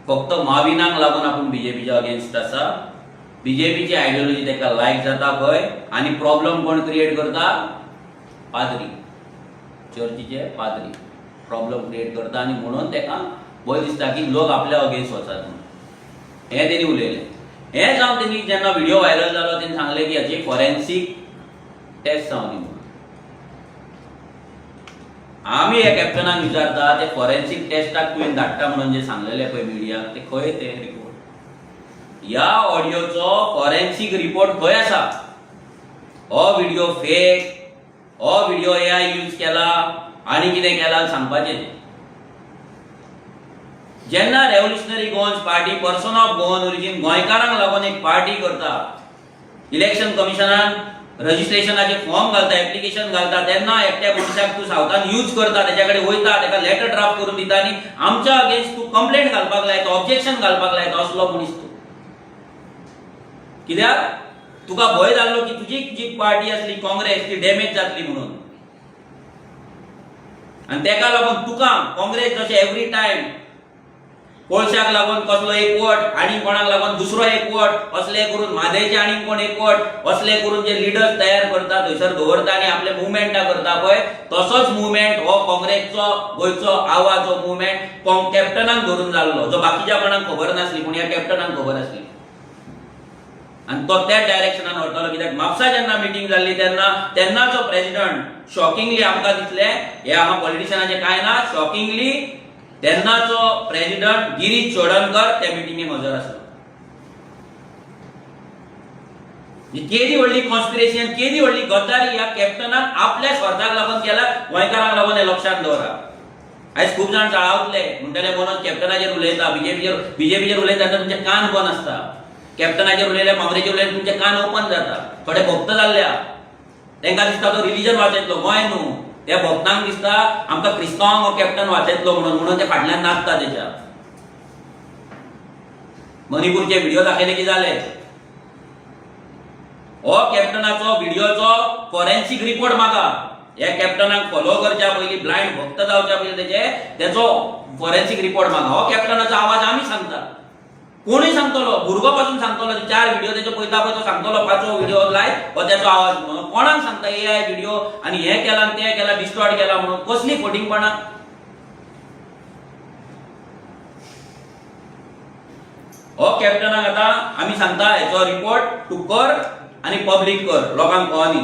फक्त माविनाक लागून आपूण बीजेपीच्या अगेन्स्ट आसा. बीजेपीची आयडियोलॉजी ताका लायक जाता खंय आणि प्रॉब्लेम कोण क्रिएट करता? पाद्री, चर्चीचे पाद्री प्रॉब्लेम क्रिएट करता आणि म्हणून ताका भंय दिसता की लोक आपल्या अगेन्स्ट वचत म्हणून. हें तेणी उलयलें. हें जावन तेणी जेन्ना व्हिडिओ व्हायरल जालो तेणी सांगलें की हाची फॉरेन्सीक टेस्ट जावनी म्हणून. आमी ह्या कॅप्टनाक विचारता ते फॉरेन्सीक टेस्टाक तुवें धाडटा म्हणून जे सांगलेलें पळय मिडियाक ते खंय ते रिपोर्ट? ह्या ऑडियोचो फॉरेन्सीक रिपोर्ट खंय आसा? हो व्हिडिओ फेक, हो व्हिडिओ AI यूज केला आनी कितें केला सांगपाचें. जेन्ना revolutionary Goans party person of Goan origin गोंयकारांक लागून एक पार्टी करता, इलेक्शन कमिशनान रजिस्ट्रेशनाचे फॉर्म घालता, एप्लिकेशन घालता, तेन्ना एकट्या मनशाक तूं सावथान यूज करता, तेच्या कडेन वयता, ताका लेटर ड्राफ्ट करून दिता आनी आमच्या अगेन्स्ट तूं कंप्लेंट घालपाक लायता, ऑब्जेक्शन घालपाक लायता असलो मनीस तूं. कित्याक? तुका भंय जाल्लो की तुजी जी पार्टी आसली काँग्रेस ती डॅमेज जातली म्हणून. आनी तेका लागून तुका काँग्रेस जशें एवरी टायम कोळशाक लागून कसलो एक वोट आनी कोणाक लागून दुसरो एक वोट असले करून म्हादेचे आनी कोण एक वोट असले करून जे लिडर्स तयार करता थंयसर दवरता आनी आपले मुवमेंटा करता पळय, तसोच मुवमेंट हो काँग्रेसचो गोंयचो आवाज, हो मुवमेंट कॅप्टनाक धरून जाल्लो, जो बाकीच्या कोणाक खबर नासली पूण ह्या कॅप्टनाक खबर आसली. आनी तो त्या डायरेक्शनान वरतलो. कित्याक म्हापसा जेन्ना मिटींग जाल्ली तेन्नाचो प्रेसिडंट शॉकिंगली आमकां दिसलें, हे हांगा पॉलिटिशियनाचें कांय ना, शॉकिंगली तेन्नाचो प्रेसिडंट गिरीश चोडणकर त्या मिटिंगेक हजर आसलो. केदी व्हडली कॉन्स्पिरेसी आनी केदी व्हडली गद्दारी ह्या कॅप्टनान आपल्या स्वार्थाक लागून केला, गोंयकारांक लागून हें लक्षांत दवरा. आयज खूब जाण चाळावतले म्हणटले म्हणून कॅप्टनाचेर उलयता, बीजेपीचेर उलयता तेन्ना तुमचे कान बंद आसता. कॅप्टनाचेर उलयले, काँग्रेसीचेर उलयले तुमचे कान ओपन जाता. थोडे भक्त जाल्ल्या तांकां दिसता तो रिलीजन वाचयतलो, गोंय न्हू, त्या भक्तांक दिसता आमकां क्रिस्तांवांक हो कॅप्टन वाचयतलो म्हणून ते फाटल्यान नाचता. तेच्या मणिपूरचे व्हिडिओ दाखयले की जाले. हो कॅप्टनाचो व्हिडिओचो फॉरेन्सीक रिपोर्ट मागा. ह्या कॅप्टनाक फॉलो करच्या पयलीं, ब्लायंड भक्त जावच्या पयलीं तेचो फॉरेन्सीक रिपोर्ट मागा. हो कॅप्टनाचो आवाज आमी सांगता, कोणूय सांगतलो, भुरगो पासून सांगतलो, 4 व्हिडिओ तेचे पळयता पळय तो सांगतलो 5वो व्हिडिओ लाय हो त्याचो आवाज म्हणून. कोणाक सांगता AI व्हिडिओ आनी हें केला आनी तें केला, डिस्टॉर्ट केला म्हणून? कसली खोटिंगपणां. हो कॅप्टनाक आतां आमी सांगता हेचो रिपोर्ट तूं कर आनी पब्लीक कर, लोकांक कळनी.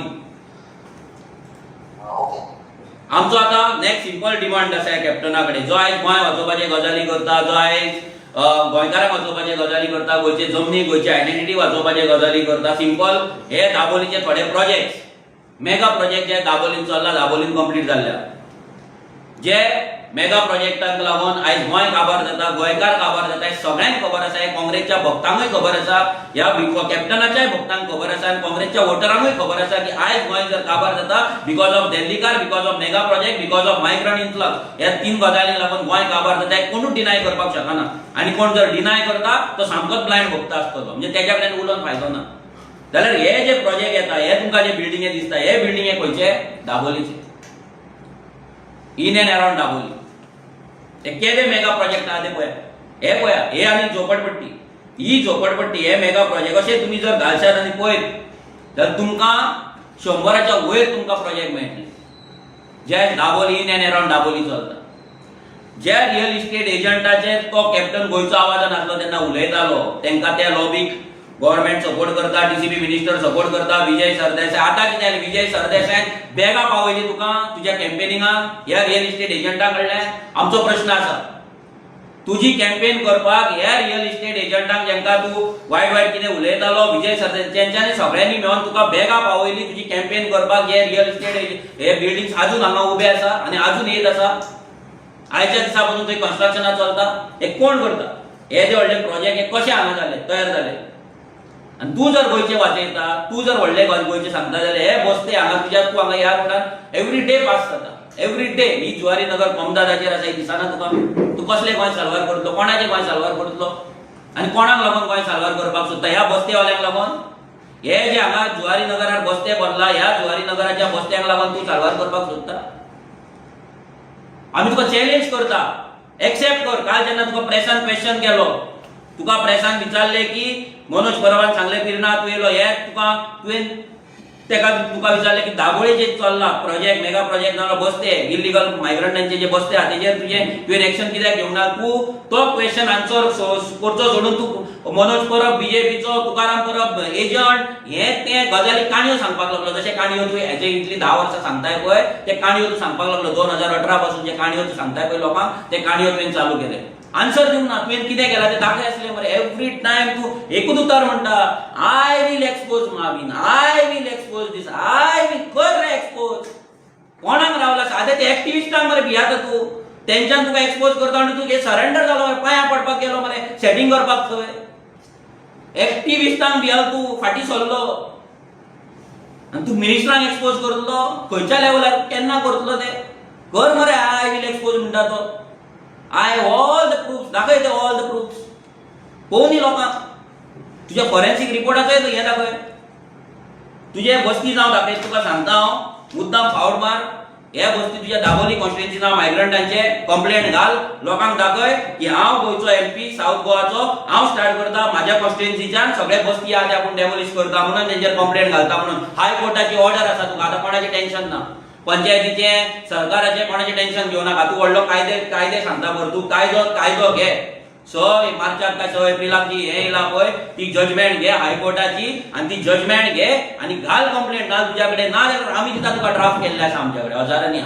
आमचो आतां नेक्स्ट सिंपल डिमांड आसा कॅप्टना कडेन, जो आयज गोंय वाचोवपाचे गजाली करता, जो आयज गोंयकारांक वाचोवपाचे गजाली करता, गोंयचे जमनी, गोंयची आयडेंटिटी वाचोवपाचे गजाली करता. सिंपल हे दाबोलीचे थोडे प्रोजेक्ट, मेगा प्रोजेक्ट जे दाबोलीन चल्ला, दाबोलीन कंप्लीट जाल्ल्या, जे मेगा प्रोजेक्टाक लागून आयज गोंय काबार जाता, गोंयकार काबार जाता, हे सगळ्यांक खबर आसा. हे काँग्रेसच्या भक्तांकूय खबर आसा, ह्या कॅप्टनाच्याय भक्तांक खबर आसा आनी काँग्रेसच्या वोटरांकूय खबर आसा की आयज गोंय जर काबार जाता बिकॉज ऑफ दिल्लीकार, because of mega project, because of migrant influx, ह्या 3 गजालींक लागून गोंय काबार जाता. हे कोणूच डिनाय करपाक शकना. आनी कोण जर डिनाय करता तो सामकोच ब्लायंड भक्त आसतलो, म्हणजे तेच्या कडेन उलोवन फायदो ना. जाल्यार हे जे प्रोजेक्ट येता, हे तुमकां जे बिल्डिंगे दिसता, हे बिल्डिंगे खंयचे? दाबोलीचे, इन एंड अराउंड दाबोली. ते केदे मेगा प्रोजेक्ट आहा ते पळया. हे पळया, हे आनी झोपडपट्टी, ही झोपडपट्टी, हे मेगा प्रोजेक्ट अशें तुमी जर घालशात आनी पळयत जाल्यार तुमकां 100च्या वयर तुमकां प्रोजेक्ट मेळटले जे Dabolim, in and around Dabolim चलता. ज्या रियल इस्टेट एजंटाचे तो कॅप्टन गोंयचो आवाजान आसलो तेन्ना उलयतालो, तांकां त्या लॉबीक गव्हर्नमेंट सपोर्ट करता, DCP मिनिस्टर सपोर्ट करता, विजय सरदेसाय. आतां कितें जालें, विजय सरदेसायन बॅगा पावयली तुका तुज्या कॅम्पेनिंगाक ह्या रियल इस्टेट एजंटा कडल्यान. आमचो प्रश्न आसा, तुजी कॅम्पेन करपाक ह्या रियल इस्टेट एजंटांक जेंकां तूं वायट कितें उलयतालो, विजय सरदेसाय तेंच्यांनी सगळ्यांनी मेळोन तुका बॅगा पावयली तुजी कॅम्पेन करपाक. हे रियल इस्टेट हे बिल्डिंग्स आजून हांगा उबे आसा आनी आजून येत आसा. आयच्या दिसा पासून थंय कन्स्ट्रक्शनां चलता. हे कोण करता? हे जे व्हडले प्रोजेक्ट हे कशे हांगा जाले, तयार जाले? आनी तूं जर गोंयचे वाचयता, तूं जर व्हडले गोंयचे सांगता जाल्यार हे बसते हांगा तुज्या, तूं हांगा ह्या रोडार एवरी डे पास जाता, एवरी डे. ही जुवारी नगर कोमदादाचेर आसा, ही दिसना तुका? तूं कसले गोंय साल्वार करतलो, कोणाचे गोंय साल्वार करतलो आनी कोणाक लागून गोंय साल्वार करपाक सोदता? ह्या बस्तेवाल्यांक लागून? हे जे हांगा जुवारी नगरार बस्ते बांदला, ह्या जुवारी नगराच्या बस्त्यांक लागून तूं साल्वार करपाक सोदता? आमी तुका चॅलेंज करता, एक्सेप्ट कर. काल जेन्ना तुका प्रेसान क्वेश्चन केलो तुका प्रेसान विचारले की मनोज परबान सांगले पिर्णा तू येलो हे तुवें तुका विचारले की दाबोळे जे चल्ला प्रोजेक्ट मेगा प्रोजेक्ट जालो बसते इलिगल मायग्रंटांचे जे बसते आहा तेजेर तुवें एक्शन कित्याक घेवंक ना तू तो क्वेश्चन आन्सर करचो सोडून तू मनोज परब बीजेपीचो तुकाराम परब एजंट हे ते गजाली काणयो सांगपाक लागलो जशे काणयो तू हेजे इतली 10 वर्सां सांगताय पळय ते काणयो तू सांगपाक लागलो 2018 पासून जे काणयो तू सांगताय पळय लोकांक ते काणयो तुवें चालू केले आन्सर दिवंक ना तुवें कितें केला ते दाखय आसले मरे एवरी टाइम तू एकूच उतर म्हणटा I will expose Mauvin I will expose this I will कर एक्सपोज कोणाक रावला सादे ते एक्टिविस्टांक मरे भियाता तू तेंच्यान तुका एक्सपोज करता आनी तू हे सरेंडर जालो मरे पांयां पडपाक गेलो मरे सेटिंग करपाक थंय एक्टिविस्टांक भियाल तू फाटी सरलो आनी तू मिनिस्टरांक एक्सपोज करतलो खंयच्या लेवलार केन्ना करतलो ते कर मरे आय विल एक्सपोज म्हणटा तो I all the proofs दाखय ते all the proofs कोणी लोकांक तुझ्या फॉरेन्सिक रिपोर्टाचो येतो हे दाखय तुझे बस्ती जावं दाखय तुका सांगता हांव मुद्दाम फावड मार हे बस्ती तुझ्या दाबोली कॉन्स्टिट्युएन्सी नांव मायग्रंटांचे कंप्लेंट घाल लोकांक दाखय की हांव गोंयचो एमपी साऊथ गोवाचो हांव स्टार्ट करता म्हाज्या कॉन्स्टिट्युएन्सीच्यान सगळे बस्ती आहा ते आपूण डेमोलिश करता म्हणून तेंचेर कंप्लेंट घालता म्हणून हायकोर्टाची ऑर्डर आसा तुका आतां कोणाचें टेन्शन ना पंचायतीचे सरकाराचे कोणाचे टेन्शन घेऊ नका तू व्हडलो कायदे सांगता बरं तू कायदो घे 6 मार्चाक काय 6 एप्रिलाक जी हे येयला पळय ती जजमेंट घे हायकोर्टाची आणि ती जजमेंट घे आणि घाल कंप्लेंट घाल तुझ्या कडेन ना जाल्यार आमी दिता तुका ड्राफ्ट केल्ले आसा आमच्या कडेन हजारांनी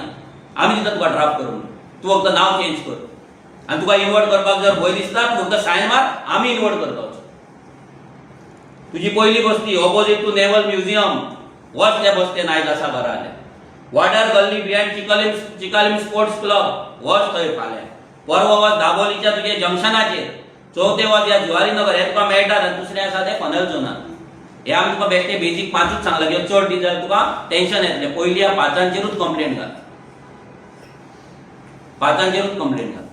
आमी दिता तुका ड्राफ्ट करून तू फक्त नाव चेंज कर आणि तुका इन्वर्ट करपाक जर भंय दिसता तू फक्त सायन मार आमी इन्वर्ट करता तुझी पहिली बस्ती ऑपोजिट टू नेवल म्युझियम वच त्या बस्ते नायक आसा बराले वाटर गल्ली बिहाइंड चिकालिम स्पोर्ट्स क्लब वच थंय फाल्यां परवा वच दाबोलीच्या तुजे जंक्शनाचेर चौथे वच या जुवारी नगर हे तुका मेळटात आनी दुसरें आसा ते फनल झोनार हे आमी तुका बेश्टे बेजीक 5च सांगला की चड दी जाल्यार तुका टेन्शन येतलें पयलीं ह्या 5चांचेरूच कंप्लेंट घाल 5चांचेरूच कंप्लेंट घाल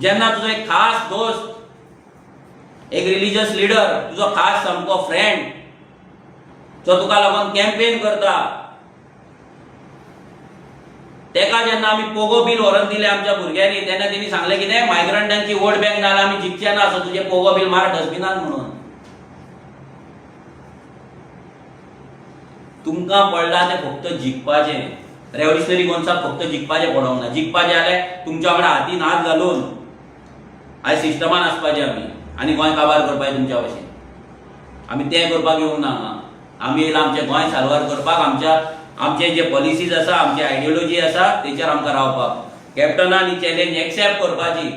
जेन्ना तुजो एक खास दोस्त एक रिलिजियस लीडर तुजो खास सामको फ्रेंड जो तुका लागून कॅम्पेन करता तेका जेन्ना आमी पोगो बिल व्हरून दिले आमच्या भुरग्यांनी तेन्ना तेणी सांगले कितें मायग्रंटांची वोट बँक नाल्यार आमी जिखचे ना सो तुजे पोगो बिल मार डस्टबिनान म्हणून तुमकां पडला तें फक्त जिखपाचें रेव्होल्युशनरी गोंसाक फक्त जिखपाचें पडोंक ना जिखपाचें जाल्यार तुमच्या वांगडा हातीन हात घालून आयज सिस्टमान आसपाचें आमी गोंय काबार करपाचें तुमच्या भशेन आमी तें करपाक येवंक ना आमी येयला आमचें गोंय सारवार करपाक आमचे जे पॉलिसीज आसा आमची आयडियोलॉजी आसा तेचेर आमकां रावपाक कॅप्टनान ही चॅलेंज एक्सेप्ट करपाची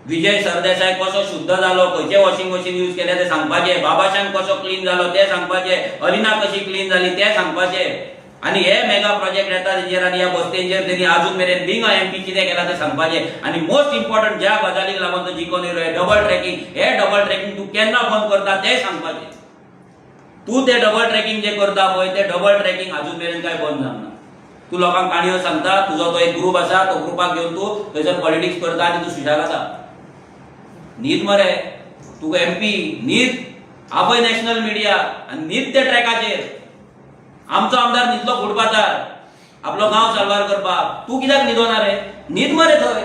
विजय सरदेसाय कसो शुद्ध जालो खंयचे वॉशिंग मशीन यूज केले ते सांगपाचें बाबाशान कसो क्लीन जालो ते सांगपाचें अलिना कशी क्लीन जाली ते सांगपाचें आनी हे मेगा प्रोजेक्ट येता तेजेर आनी ह्या बस्तेंचेर तेणी अजून मेरेन बींग अ एमपी कितें केला ते सांगपाचें आनी मोस्ट इम्पॉर्टंट ज्या गजालीक लागून तो जिखून येयलो हे डबल ट्रॅकिंग तूं केन्ना बंद करता तें सांगपाचें तू ते डबल ट्रॅकिंग जे करता पळय ते डबल ट्रॅकिंग अजून मेरेन काय बंद जावना तू लोकांक काणयो सांगता तुजो तो एक ग्रुप आसा तो ग्रुपाक घेवन तू थंयसर पॉलिटिक्स करता आनी तू सुशाग आसा न्हीद मरे तुका एमपी न्हीद आपय नॅशनल मिडिया आनी न्हीद ते ट्रॅकाचेर आमचो आमदार न्हिदलो फुटपाथार आपलो गांव सारवार करपाक तू कित्याक न्हिदोना रे न्हीद मरे थंय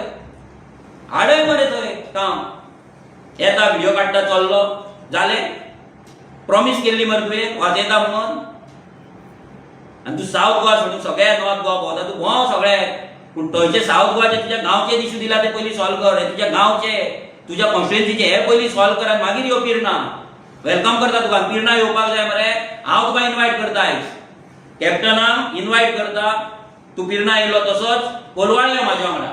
हाडय मरे थंय काम येता व्हिडिओ काडटा चल्लो जालें प्रॉमिस केल्ली मरे तुवें वाजयता म्हणून आनी तू सावथ गोवा सोडून सगळे नॉर्थ गोवा भोंवता तू भोंव सगळे पूण थंयचे सावथ गोवाचे तुज्या गांवचे इश्यू दिला ते पयलीं सॉल्व कर हे तुज्या गांवचे तुज्या कॉन्स्टिट्युएन्सीचे हे पयलीं सॉल्व कर आनी मागीर यो पिर्णा वेलकम करता तुका पिर्णा येवपाक जाय मरे हांव तुका इन्वायट करता आयज कॅप्टनाक इन्वायट करता तू पिर्णा येयलो तसोच कोलवाळ यो म्हाज्या वांगडा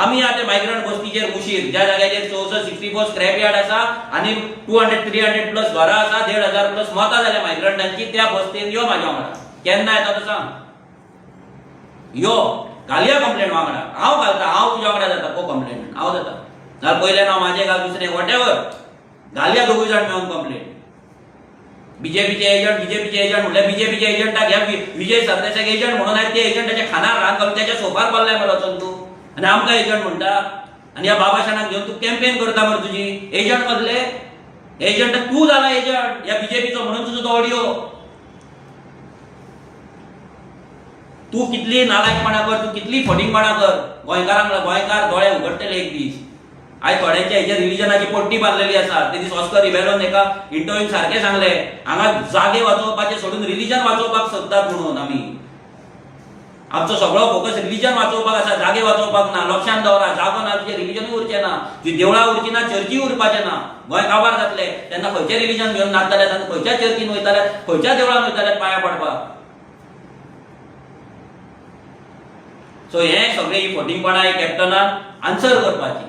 आमी आतां मायग्रंट बस्तीचेर मुशीर ज्या जाग्याचेर 64 स्क्रॅप यार्ड आसा आनी 200-300 प्लस घरां आसा 1,500 प्लस मतां जाल्या मायग्रंटांची त्या बस्तेन यो म्हाज्या वांगडा केन्ना येता तो सांग यो घालया कंप्लेंट वांगडा हांव घालता हांव तुज्या वांगडा जाता को कंप्लेंट हांव जाता नाल्यार पयलें नांव म्हाजें घाल दुसरें वॉटेवर घालया दोगूय जाण मेळून कंप्लेंट बीजेपीचे एजंट म्हणल्यार बीजेपीचे एजंटाक ह्या विजय सरदेसायक एजंट म्हणून ते एजंटाच्या खानार रान घालून त्याच्या सोफार पडलाय मरे वचून तू आनी आमकां एजंट म्हणटा आनी ह्या बाबाशानाक घेवन तू कॅम्पेन करता मरे तुजी एजंट मदले एजंट तू जाला एजंट ह्या बीजेपीचो म्हणून तुजो तो ऑडियो तू कितली नालायकपणा कर तू कितली फटिंगपणा कर गोंयकार दोळे उगडटले एक दीस आयज थोड्यांच्या हेच्या रिलिजनाची पट्टी बांधलेली आसा. ते दीस ऑस्कर रिबेलोन एका इंटरव्यून सारखे सांगले हांगा जागे वाचोवपाचे सोडून रिलिजन वाचोवपाक सोदतात म्हणून आमी. आमचो सगळो फोकस रिलिजन वाचोवपाक आसा, जागे वाचोवपाक ना. लक्षांत दवरा, जागो ना तुजें रिलिजनूय उरचें ना, ती देवळां उरची ना, चर्ची उरपाचें ना. गोंय काबार जातले तेन्ना खंयचें रिलिजन घेवन नाचताले, तेन्ना खंयच्या चर्चीन वयताले, खंयच्या देवळान वयताले पांया पडपाक. सो हे सगळे ही फटींगपणां ही कॅप्टनान आन्सर करपाची.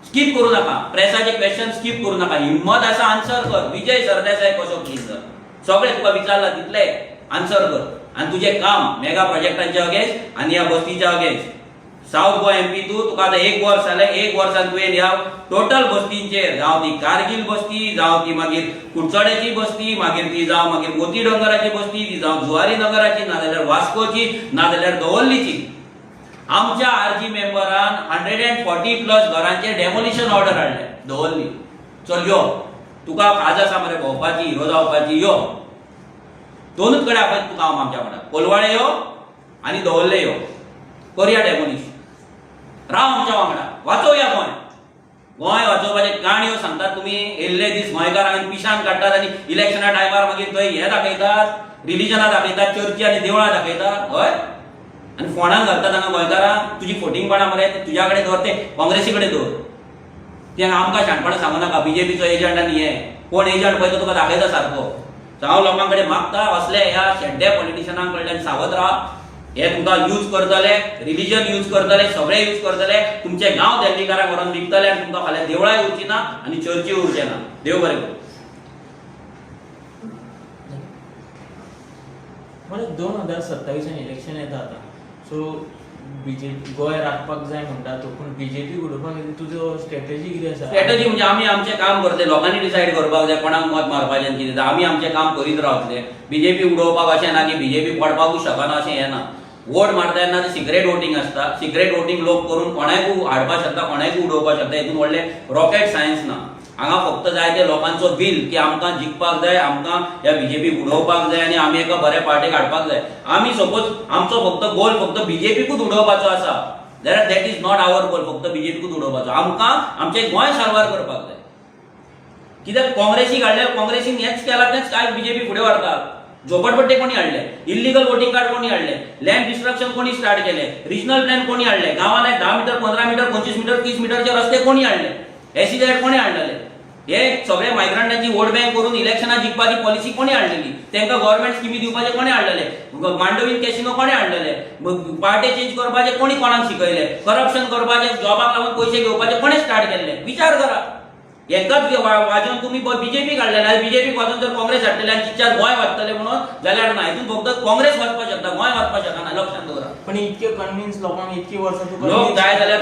स्कीप करू नाका, प्रेसाचे क्वेश्चन स्कीप करू नाका. हिम्मत आसा आन्सर कर. विजय सरदेसाय कसो क्लिनर सगळे तुका विचारला तितले आन्सर कर. आणि तुझे काम मेगा प्रोजेक्टांच्या अगेन्स्ट आणि ह्या बस्तीच्या अगेन्स्ट साऊथ गोवा एमपी तुका आता 1 वर्ष जालें. 1 वर्सान तुवें ह्या टोटल बस्तींचेर जावं ती कारगिल बस्ती, जावं ती मागीर कुडचड्याची बस्ती, मागीर ती जावं मागीर मोती डोंगराची बस्ती, ती जावं जुवारी नगराची, नाजाल्यार वास्कोची, नाजाल्यार दवर्लीची, आमच्या आरजी मेंबरान 140+ घरांचे डेमोलिशन ऑर्डर हाडले दवर्ली. चल यो तुका आज आसा मरे भोंवपाची, हिरो जावपाची, यो. दोनूच कडेन आपयता तुका हांव आमच्या वांगडा. कोलवाळे यो आनी दवर्ले यो, करया डेमोलिशन. राव आमच्या वांगडा, वाचोवया गोंय. गोंय वाचोवपाचे काणयो सांगतात तुमी. येल्ले दीस गोंयकारांक पिशान काडटात आनी इलेक्शना टायमार मागीर थंय हे दाखयतात, रिलिजनां दाखयतात, चर्ची आनी देवळां दाखयतात. हय, आनी फोंडान घालतात हांगा गोंयकारांक. तुजी फोटिंगपणां मरे तुज्या कडेन दवर, ते काँग्रेसी कडेन दवर. ते आमकां शाणपणां सांगू नाका. बीजेपीचो एजंट आनी हे कोण एजंट पळय तो तुका दाखयता सारको. हांव लोकां कडेन मागता असले ह्या शेड्ड्या पॉलिटिशनां कडल्यान सावध राहा. हे तुमकां यूज करतले, रिलिजन यूज करतले, सगळे यूज करतले. तुमचे गांव दिल्लीकारांक व्हरून विकतले आनी तुमकां फाल्यां देवळांय उरची ना आनी चर्ची उरचे ना. देव बरें करूं. म्हणजे 2027 इलेक्शन येता आता. सो बीजेपी गोंय राखपाक जाय म्हणटा तो, पूण बीजेपी उडोवपाक तुजो स्ट्रॅटेजी कितें आसा? स्ट्रॅटेजी म्हणजे आमी आमचें काम करतले. लोकांनी डिसायड करपाक जाय कोणाक मत मारपाचें आनी कितें. आमी आमचें काम करीत रावतले. बीजेपी उडोवपाक अशें ना की बीजेपी पडपाकूच शकना अशें हें ना. वोट मारता तेन्ना ते सिक्रेट वोटींग आसता. सिक्रेट वोटींग लोक करून कोणाकूय हाडपाक शकता, कोणाकूय उडोवपाक शकता. हितून व्हडलें रॉकेट सायन्स ना. हांगा फक्त जाय ते लोकांचो बिल की आमकां जिखपाक जाय, आमकां ह्या बीजेपी उडोवपाक जाय आनी आमी एका बऱ्या पार्टीक हाडपाक जाय. आमी सपोज आमचो फक्त गोल फक्त बीजेपीकूच उडोवपाचो आसा, that is not our goal. फक्त बीजेपीकूच उडोवपाचो. आमकां आमचें गोंय सारवार करपाक जाय. कित्याक काँग्रेसीक हाडल्यार काँग्रेसीन हेच केलां तेच आयज बीजेपी फुडें व्हरता. झोपडपट्टे कोणी हाडले, इल्लीगल वोटिंग कार्ड कोणी हाडले, लँड डिस्ट्रक्शन कोणी स्टार्ट केले, रिजनल प्लॅन कोणी हाडले, गांवांत 10 मीटर 15 मीटर 25 मीटर 30 मीटरचे रस्ते कोणी हाडले, SEZ कोणी हाडलेले. हे सगळे मायग्रंटांची वोट बँक करून इलेक्शनां जिखपाची पॉलिसी कोणी हाडलेली, तांकां गव्हर्नमेंट स्किमी दिवपाचे कोणी हाडलेले, मांडवीन कॅसिनो कोणी हाडलेले, पार्टी चेंज करपाचे कोणी कोणाक शिकयले, करप्शन करपाचे, जॉबाक लागून पयशे घेवपाचे कोणी स्टार्ट केल्ले. विचार करा. हेंकाच वाजोवन तुम्ही बीजेपी काढले ना. बीजेपी वाजोवन जर काँग्रेस हाडटले आनी चिच्चार गोंय वाचतले म्हणून जाल्यार ना. हितून फक्त काँग्रेस वचपाक शकता, गोंय वचपाक शकना. लक्षांत दवरा. पण इतके कन्विन्स लोकांक इतकी वर्सां तूं लोक जाय जाल्यार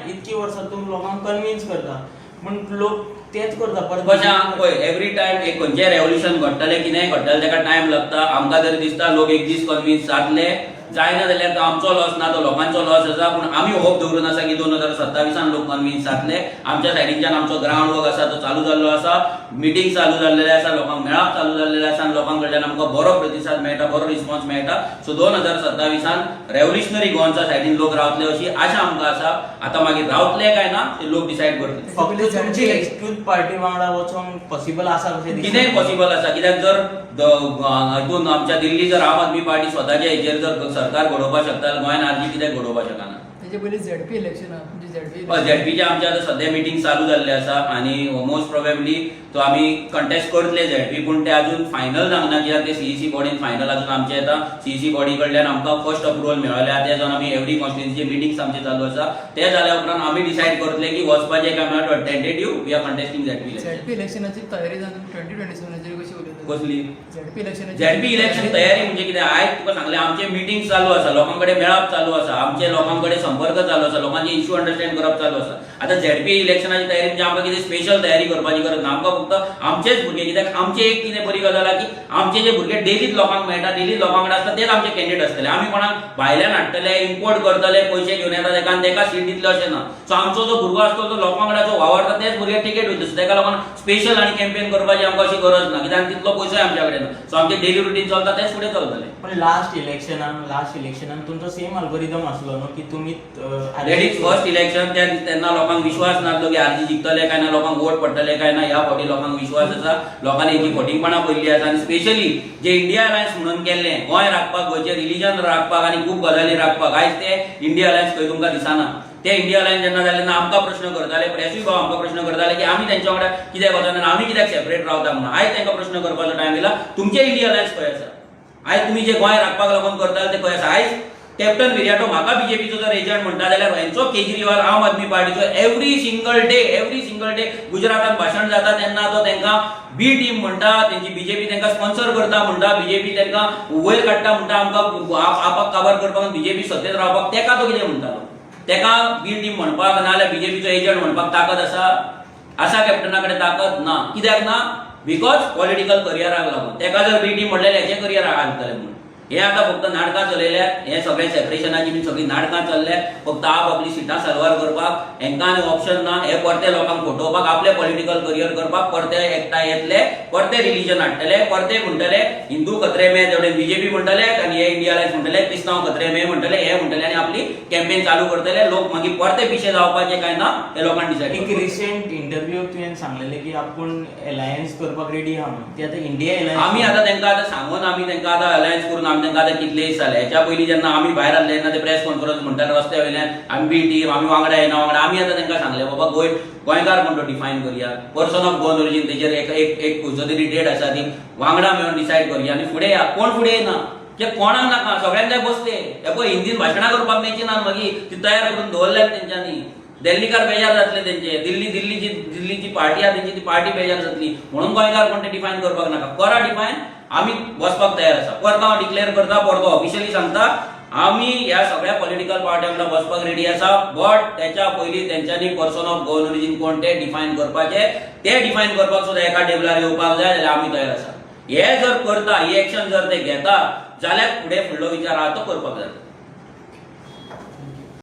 इतकी वर्सां तूं लोकांक कन्विन्स करता, पण लोक तेच करता. कशें पळय एवरी टायम एक खंयचें रेवल्युशन घडटलें, कितेंय घडटलें, ताका टायम लागता. आमकां तरी दिसता लोक एक दीस कन्विन्स जातले. जायना जाल्यार तो आमचो लॉस ना, तो लोकांचो लॉस आसा. पूण आमी होप दवरून आसा की 2027 लोक कन्विन्स जातले. आमच्या सायडीच्यान आमचो ग्रावंड वर्क आसा तो चालू जाल्लो आसा. मिटींग चालू जाल्लेले आसा, लोकांक मेळप चालू जाल्लेले आसा आनी लोकां कडल्यान आमकां बरो प्रतिसाद मेळटा, बरो रिस्पॉन्स मेळटा. सो 2027 रेव्होल्युशनरी गोंयच्या सायडीन लोक रावतले अशी आशा आमकां आसा. आतां मागीर रावतले काय ना ते लोक डिसायड करतले. फक्त तुमची एकूच पार्टी वांगडा वचोन पॉसिबल आसा कशें कितेंय पॉसिबल आसा. कित्याक जर हितून आमच्या दिल्ली जर आम आदमी पार्टी स्वताच्या हेचेर जर सरकार घडोवपाक शकता जाल्यार गोंयान आरजी कित्याक घडोवपाक शकना. तेजे पयलीं ZP इलेक्शन झेडपीचे आमचे आतां सध्या मिटींग चालू जाल्ले आसा आनी मोस्ट प्रोबेबली तो आमी कंटेस्ट करतले झेडपी. पूण ते अजून फायनल जावना कित्याक ते CEC बॉडीन फायनल अजून आमचे येता. CEC बॉडी कडल्यान आमकां फर्स्ट अप्रुवल मेळ्ळें. ते जावन आमी एवरी कॉन्स्टिट्युएन्सी मिटींग्स आमचे चालू आसा. ते जाल्या उपरांत आमी डिसायड करतले की वचपाचें काय म्हणल्यार tentative we are contesting ZP इलेक्शनाची तयारी जावन 2027 कशी उलयता कसली ZP इलेक्शन तयारी म्हणजे कितें. आयज तुका सांगलें आमचे मिटींग चालू आसा, लोकां कडेन मेळप चालू आसा, आमचे लोकां कडेन संपर्क चालू आसा, लोकांचे इश्यू अंडरस्टँड करप चालू आसा. आता ZP इलेक्शनाची तयारी म्हणजे आमकां कितें स्पेशल तयारी करपाची गरज ना. आमकां फक्त आमचेच भुरगे, कित्याक आमचे एक कितें बरी गजाल आसा की आमचे जे भुरगे डेलीच लोकांक मेळटा, डेलीच लोकां कडेन आसता, तेच आमचे कॅन्डिडेट आसतले. आमी कोणाक भायल्यान हाडटले, इम्पोर्ट करतले, पयशे घेवन येता तेका आनी तेका सीट दितले अशें ना. सो आमचो जो भुरगो आसतो तो लोकां कडेन जो वावरता तेच भुरगे टिकेट वयता. सो तेका लागून स्पेशल आनी कॅम्पेन करपाची आमकां अशी गरज ना, कित्याक तितलो पयसोय आमच्या कडेन ना. सो आमचे डेली रुटीन चलता तेच फुडें चलतले. पण लास्ट इलेक्शनान तुमचो सेम अल्गोरिदम आसलो न्हू की तुमी दॅट इज फर्स्ट इलेक्शन. तेन्ना लोकांक विश्वास नासलो की आरजी जिखतले काय ना, लोकांक वोट पडटले काय ना. ह्या फावटी लोकांक विश्वास आसा, लोकांनी हेची खोटीपणां पयल्ली आसा. आनी स्पेशली जे इंडिया अलायन्स म्हणून केल्लें, गोंय राखपाक, गोंयचें रिलीजन राखपाक आनी खूब गजाली राखपाक, आयज ते इंडिया अलायन्स खंय तुमकां दिसना. ते इंडिया अलायन्स जेन्ना जाले तेन्ना आमकां प्रश्न करताले, प्रेसूय भाव आमकां प्रश्न करताले की आमी तेंच्या वांगडा कित्याक वचना, आमी कित्याक सेपरेट रावता म्हणून. आयज तांकां प्रश्न करपाचो टायम येयला, तुमचे इंडिया अलायन्स खंय आसा? आयज तुमी जे गोंय राखपाक लागून करताले ते खंय आसा? आयज कॅप्टन विराटो म्हाका बीजेपीचो जर एजंट म्हणटा जाल्यार हेंचो केजरीवाल आम आदमी पार्टीचो एवरी सिंगल डे गुजरातांत भाशण जाता तेन्ना तो तांकां बी टीम म्हणटा, तेंची बीजेपी तांकां स्पॉन्सर करता म्हणटा, बीजेपी तांकां वयर काडटा म्हणटा, आमकां आपाक काबार करपाक बीजेपी सत्तेत रावपाक. तेका तो कितें म्हणटालो? तेका बी टीम म्हणपाक नाल्यार बीजेपीचो एजंट म्हणपाक ताकद आसा कॅप्टना कडेन ताकद ना. कित्याक ना? बिकॉज पॉलिटिकल करियराक लागून. तेका जर बी टीम म्हणलें हेचे करियराक हाडटले म्हणून. हे आता फक्त नाटकां चलयल्यात, हे सगळे सेपरेशनाची बी सगळी नाटकां चल्ल्यात, फक्त आपली सिटां सरवार करपाक. हेंकां आनी ऑप्शन ना. हे परते लोकांक फटोवपाक, आपले पॉलिटिकल करियर करपाक परते एकठांय येतले, परते रिलीजन हाडटले, परते म्हणटले हिंदू खत्रे में जेवढे बीजेपी म्हणटले आनी हे इंडिया अलायन्स म्हणटले, क्रिस्तांव खत्रे में म्हणटले, हे म्हणटले आनी आपली कॅम्पेन चालू करतले. लोक मागीर परते पिशे जावपाचे काय ना हे लोकांनी डिसायड. एक रिसेंट इंटरव्यू तुवें सांगलेलें की आपूण अलायन्स करपाक रेडी आहा म्हणून. ती आतां इंडिया अलायन्स आमी आतां तांकां आतां सांगून आमी तांकां आतां अलायन्स करून आमी तांकां आतां कितले दीस जाले. हेच्या पयलीं जेन्ना आमी भायर आसले तेन्ना ते प्रेस कॉन्फरन्स म्हणटाले रस्त्या वयल्यान आमी बी टीम, आमी वांगडा येना वांगडा. आमी आतां तांकां सांगलें बाबा गोंयकार म्हणून डिफायन करया, पर्सन ऑफ गोवन ओरिजीन, तेजेर एक खंयचो तरी डेट आसा ती वांगडा मेळून डिसायड करया आनी फुडें या. कोण फुडें येना ते कोणाक नाका, सगळ्यांक जाय बसते. हे पळय हिंदीन भाशणां करपाक मेळची ना मागीर ती तयार करून दवरल्यात तेंच्यांनी. दिल्लीकार बेजार जातले तेंचे, दिल्लीची पार्टी आहा तेंची ती पार्टी बेजार जातली म्हणून गोंयकार कोण ते डिफायन करपाक नाका. करा डिफायन, आमी वचपाक तयार आसा. परतो हांव डिक्लेअर करता, परतो ऑफिशियली सांगता, आमी ह्या सगळ्या पॉलिटिकल पार्ट्यां वांगडा वचपाक रेडी आसा. बट त्याच्या पयलीं तेंच्यांनी पर्सन ऑफ गोवन ओरिजीन कोण ते डिफायन करपाचे. ते डिफायन करपाक सुद्दां एका टेबलार येवपाक जाय जाल्यार आमी तयार आसा. हे जर करता, ही एक्शन जर ते घेता जाल्यार फुडें फुडलो विचार आहा तो करपाक जाय.